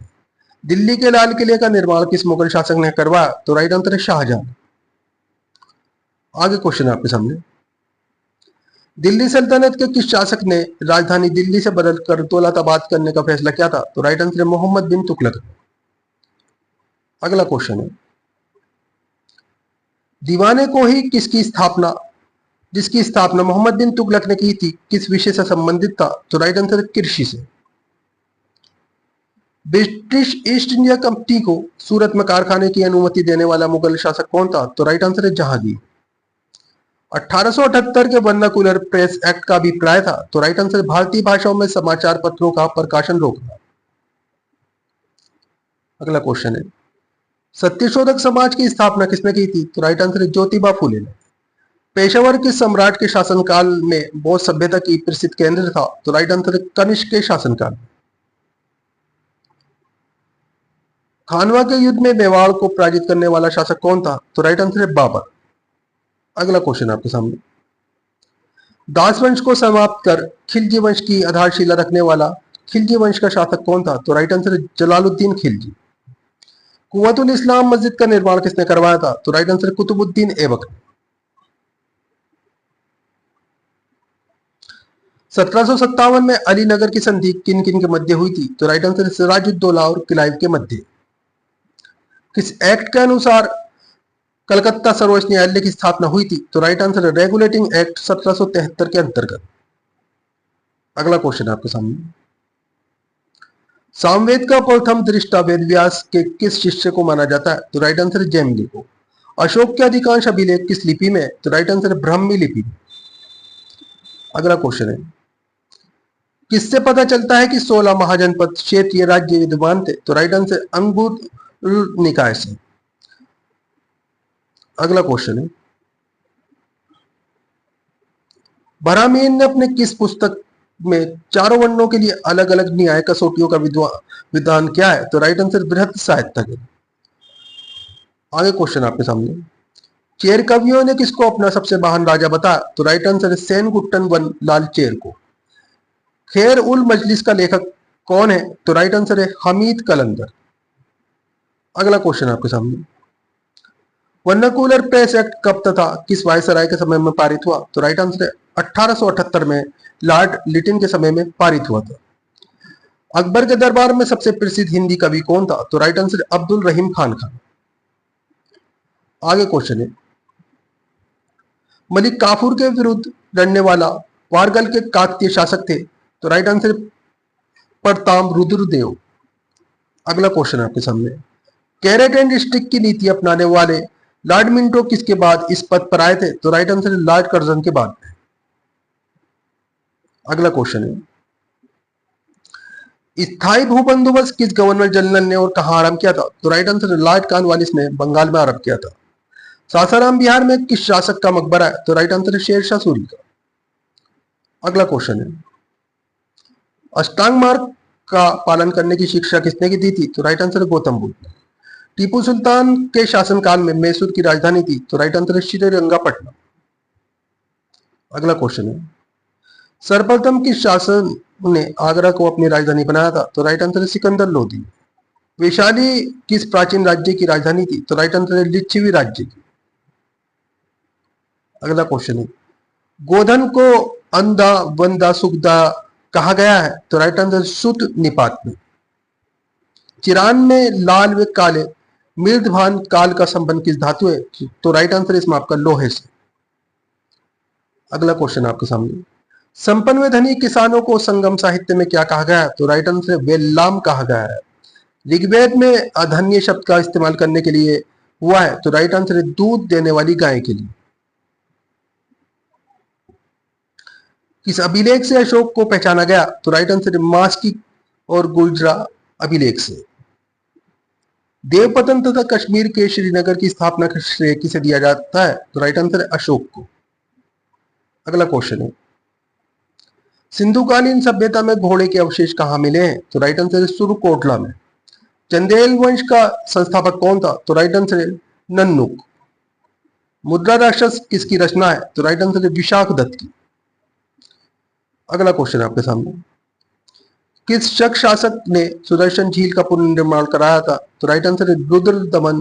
दिल्ली के लाल किले का निर्माण किस मुगल शासक ने करवाया? तो राइट आंसर है शाहजहां। आगे क्वेश्चन है आपके सामने, दिल्ली सल्तनत के किस शासक ने राजधानी दिल्ली से बदलकर दौलताबाद करने का फैसला किया था? तो राइट आंसर है मोहम्मद बिन तुगलक। अगला क्वेश्चन है, दीवाने को ही जिसकी स्थापना मोहम्मद बिन तुगलक ने की थी किस विषय से संबंधित था? तो राइट आंसर है कृषि से। ब्रिटिश ईस्ट इंडिया कंपनी को सूरत में कारखाने की अनुमति देने वाला मुगल शासक कौन था? तो राइट आंसर है जहांगीर। 1878 के वर्नाकुलर प्रेस एक्ट का अभिप्राय था? तो राइट आंसर है भारतीय भाषाओं में समाचार पत्रों का प्रकाशन रोकना। अगला क्वेश्चन है, सत्यशोधक समाज की स्थापना किसने की थी? तो राइट आंसर है ज्योतिबा फुले ने। पेशावर के सम्राट के शासनकाल में बौद्ध सभ्यता की प्रसिद्ध केंद्र था? तो राइट आंसर है कनिष्क के शासनकाल। खानवा के युद्ध में मेवाड़ को पराजित करने वाला शासक कौन था? तो राइट आंसर है बाबर। अगला क्वेश्चन आपके सामने, दास वंश को समाप्त कर खिलजी वंश की आधारशिला रखने वाला खिलजी वंश का शासक कौन था? तो राइट आंसर है जलालुद्दीन खिलजी। कुव्वतुल इस्लाम मस्जिद का निर्माण किसने करवाया था? तो राइट आंसर है कुतुबुद्दीन ऐबक। 1757 में अलीनगर की संधि किन किन के मध्य हुई थी? तो राइट आंसर है सिराजुद्दौला और क्लाइव के मध्य। किस एक्ट के अनुसार कलकत्ता सर्वोच्च न्यायालय की स्थापना हुई थी? तो राइट आंसर है रेगुलेटिंग एक्ट 1773 के अंतर्गत। अगला क्वेश्चन आपके सामने, सामवेद का प्रथम दृष्टा वेद व्यास के किस शिष्य को माना जाता है? तो राइट आंसर है जैमिनी को। अशोक के अधिकांश अभिलेख किस लिपि में? तो राइट आंसर है ब्राह्मी लिपि में। अगला क्वेश्चन है, किससे पता चलता है कि 16 महाजनपद क्षेत्रीय राज्य विद्यमान थे? तो राइट आंसर अंगुर निकाय से। अगला क्वेश्चन है, बरहमीन ने अपने किस पुस्तक में चारों वर्णों के लिए अलग अलग न्याय कसौटियों का विधान क्या है? तो राइट आंसर बृहत साहित्य। आगे क्वेश्चन आपके सामने, चेर कवियों ने किसको अपना सबसे महान राजा बताया? तो राइट आंसर है सेनगुट्टन वन लाल चेर को। खैर उल मजलिस का लेखक कौन है? तो राइट आंसर है हमीद कलंदर। अगला क्वेश्चन आपके सामने, वर्नाकुलर प्रेस एक्ट कब तथा किस वायसराय के समय में पारित हुआ? तो राइट आंसर है 1878 में लॉर्ड लिटिन के समय में पारित हुआ था। अकबर के दरबार में सबसे प्रसिद्ध हिंदी कवि कौन था? तो राइट आंसर है अब्दुल रहीम खान। आगे क्वेश्चन है, मलिक काफूर के विरुद्ध लड़ने वाला वारगल के काकतीय शासक थे? तो राइट आंसर है परताम रुद्रदेव। अगला क्वेश्चन आपके सामने, कैरेट एंड स्टिक की नीति अपनाने वाले लॉर्ड मिंटो किसके बाद इस पद पर आए थे? तो राइट आंसर है लॉर्ड कर्जन के बाद। अगला क्वेश्चन है, स्थायी भूबंदोबस्त किस गवर्नर जनरल ने और कहां आरंभ किया था? तो राइट आंसर है लॉर्ड कॉर्नवालिस ने बंगाल में आरंभ किया था। सासाराम बिहार में किस शासक का मकबरा है? तो राइट आंसर है शेरशाह सूरी का। अगला क्वेश्चन है, अष्टांग मार्ग का पालन करने की शिक्षा किसने की दी थी? तो राइट आंसर है गौतम बुद्ध। टीपू सुल्तान के शासनकाल में मैसूर की राजधानी थी? तो राइट आंसर है श्रीरंगपट्टनम। अगला क्वेश्चन है, सर्वप्रथम किस शासन ने आगरा को अपनी राजधानी बनाया था? तो राइट आंसर है सिकंदर लोदी। वैशाली किस प्राचीन राज्य की राजधानी थी? तो राइट आंसर है लिच्छवी राज्य की। अगला क्वेश्चन है, गोधन को अंधा वंदा सुगदा कहा गया है? तो राइट आंसर सुत निपात में। चिरान में लाल व काले मृदभान काल का संबंध किस धातु है? तो राइट आंसर इसमें आपका लोहे से। अगला क्वेश्चन आपके सामने, संपन्न व धनी किसानों को संगम साहित्य में क्या कहा गया है? तो राइट आंसर वेल्लाम कहा गया है। ऋग्वेद में अधन्य शब्द का इस्तेमाल करने के लिए हुआ है? तो राइट आंसर है दूध देने वाली गाय के लिए। किस अभिलेख से अशोक को पहचाना गया? तो राइट आंसर है मास्की और गुर्जरा अभिलेख से। देवपतन तथा कश्मीर के श्रीनगर की स्थापना का श्रेय किसे दिया जाता है? तो राइट आंसर है अशोक को। अगला क्वेश्चन है, सिंधुकालीन सभ्यता में घोड़े के अवशेष कहां मिले हैं? तो राइट आंसर है सुरकोटला में। चंदेल वंश का संस्थापक कौन था? तो राइट आंसर है नन्नुक। मुद्रा राक्षस किसकी रचना है? तो राइट आंसर है विशाख दत्त की। अगला क्वेश्चन है आपके सामने, किस शक शासक ने सुदर्शन झील का पुनर्निर्माण कराया था? तो राइट आंसर है रुद्रदमन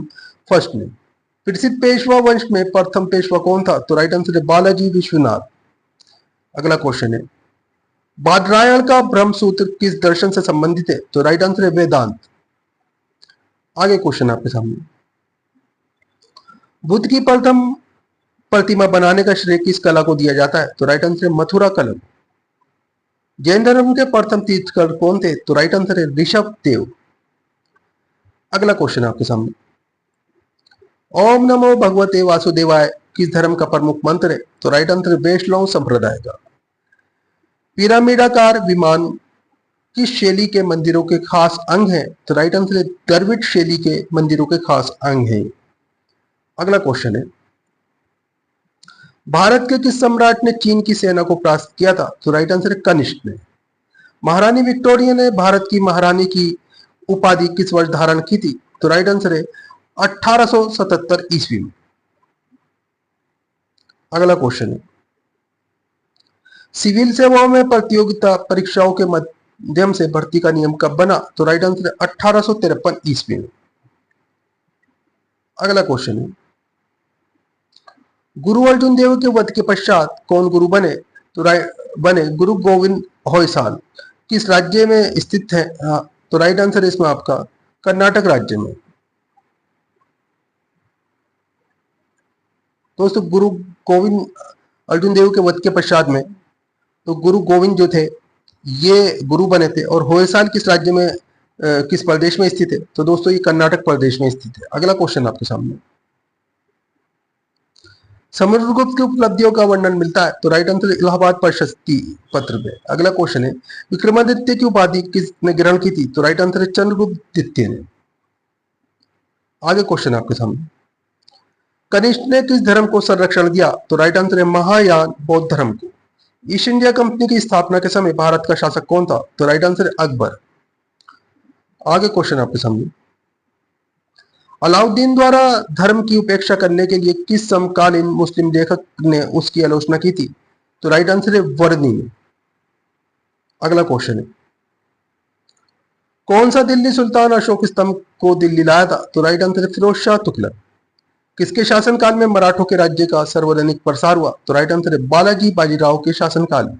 फर्स्ट ने। प्रसिद्ध पेशवा वंश में प्रथम पेशवा कौन था? तो राइट आंसर है बालाजी विश्वनाथ। अगला क्वेश्चन है, बादरायण का ब्रह्म सूत्र किस दर्शन से संबंधित है? तो राइट आंसर है वेदांत। आगे क्वेश्चन आपके सामने, बुद्ध की प्रथम प्रतिमा बनाने का श्रेय किस कला को दिया जाता है? तो राइट आंसर है मथुरा कला। जैन धर्म के प्रथम तीर्थंकर कौन थे? तो राइट आंसर है ऋषभ देव। अगला क्वेश्चन आपके सामने, ओम नमो भगवते वासुदेवाय किस धर्म का प्रमुख मंत्र है? तो राइट आंसर है वैष्णव संप्रदाय का। पिरामिडाकार विमान किस शैली के मंदिरों के खास अंग है? तो राइट आंसर है द्रविड़ शैली के मंदिरों के खास अंग है। अगला क्वेश्चन है, भारत के किस सम्राट ने चीन की सेना को परास्त किया था? तो राइट आंसर है कनिष्क ने। महारानी विक्टोरिया ने भारत की महारानी की उपाधि किस वर्ष धारण की थी? तो राइट आंसर है 1877 ईस्वी में। अगला क्वेश्चन है, सिविल सेवाओं में प्रतियोगिता परीक्षाओं के माध्यम से भर्ती का नियम कब बना? तो राइट आंसर है 1853 ईस्वी में। अगला क्वेश्चन है, गुरु अर्जुन देव के वध के पश्चात कौन गुरु बने? तो बने गुरु गोविंद होयसाल। किस राज्य में स्थित है? तो राइट आंसर है इसमें आपका कर्नाटक राज्य में। दोस्तों, गुरु गोविंद अर्जुन देव के वध के पश्चात में तो गुरु गोविंद जो थे ये गुरु बने थे। और होयसाल किस राज्य में किस प्रदेश में स्थित है? तो दोस्तों ये कर्नाटक प्रदेश में स्थित है। अगला क्वेश्चन आपके सामने, समुद्रगुप्त की उपलब्धियों का वर्णन मिलता है? तो राइट आंसर इलाहाबाद प्रशस्ति पत्र में। अगला क्वेश्चन है, विक्रमादित्य की उपाधि किसने ग्रहण की थी? तो राइट आंसर है चंद्रगुप्त द्वितीय ने। आगे क्वेश्चन आपके सामने, कनिष्क ने किस धर्म को संरक्षण दिया? तो राइट आंसर है महायान बौद्ध धर्म को। ईस्ट इंडिया कंपनी की स्थापना के समय भारत का शासक कौन था? तो राइट आंसर है अकबर। आगे क्वेश्चन आपके सामने, अलाउद्दीन द्वारा धर्म की उपेक्षा करने के लिए किस समकालीन मुस्लिम लेखक ने उसकी आलोचना की थी? तो राइट आंसर है वर्णी ने। अगला क्वेश्चन है, कौन सा दिल्ली सुल्तान अशोक स्तंभ को दिल्ली लाया था? तो राइट आंसर है फिरोज शाह तुगलक। किसके शासनकाल में मराठों के राज्य का सार्वजनिक प्रसार हुआ? तो राइट आंसर है बालाजी बाजीराव के शासनकाल में।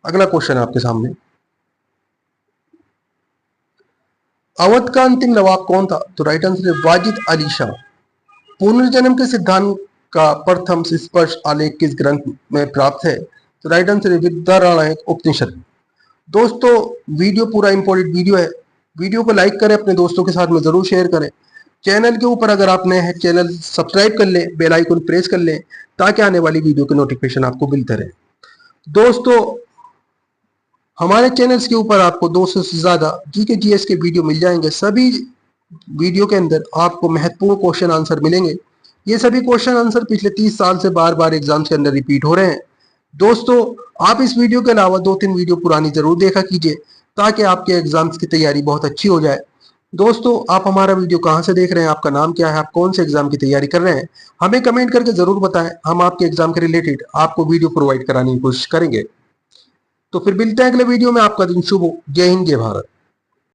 अगला क्वेश्चन आपके सामने, अवध का अंतिम नवाब कौन था? तो राइट आंसर है वाजिद अली शाह। पुनर्जन्म के सिद्धांत का प्रथम स्पर्श आलेख किस ग्रंथ में प्राप्त है? तो राइट आंसर है विद्यारण्यक उपनिषद। दोस्तों, वीडियो पूरा इंपॉर्टेंट वीडियो है। वीडियो को लाइक करें, अपने दोस्तों के साथ में जरूर शेयर करें। चैनल के ऊपर अगर आप नए हैं, चैनल सब्सक्राइब कर ले, बेल आइकन प्रेस कर ले ताकि आने वाली वीडियो के नोटिफिकेशन आपको मिलते रहे। दोस्तों, हमारे चैनल्स के ऊपर आपको 200 से ज्यादा जीके जीएस के वीडियो मिल जाएंगे। सभी वीडियो के अंदर आपको महत्वपूर्ण क्वेश्चन आंसर मिलेंगे। ये सभी क्वेश्चन आंसर पिछले 30 साल से बार बार एग्जाम्स के अंदर रिपीट हो रहे हैं। दोस्तों, आप इस वीडियो के अलावा 2-3 वीडियो पुरानी जरूर देखा कीजिए ताकि आपके एग्जाम्स की तैयारी बहुत अच्छी हो जाए। दोस्तों, आप हमारा वीडियो कहाँ से देख रहे हैं, आपका नाम क्या है, आप कौन से एग्जाम की तैयारी कर रहे हैं, हमें कमेंट करके जरूर बताएं। हम आपके एग्जाम के रिलेटेड आपको वीडियो प्रोवाइड कराने की कोशिश करेंगे। तो फिर मिलते हैं अगले वीडियो में। आपका दिन शुभ हो। जय हिंद, जय भारत।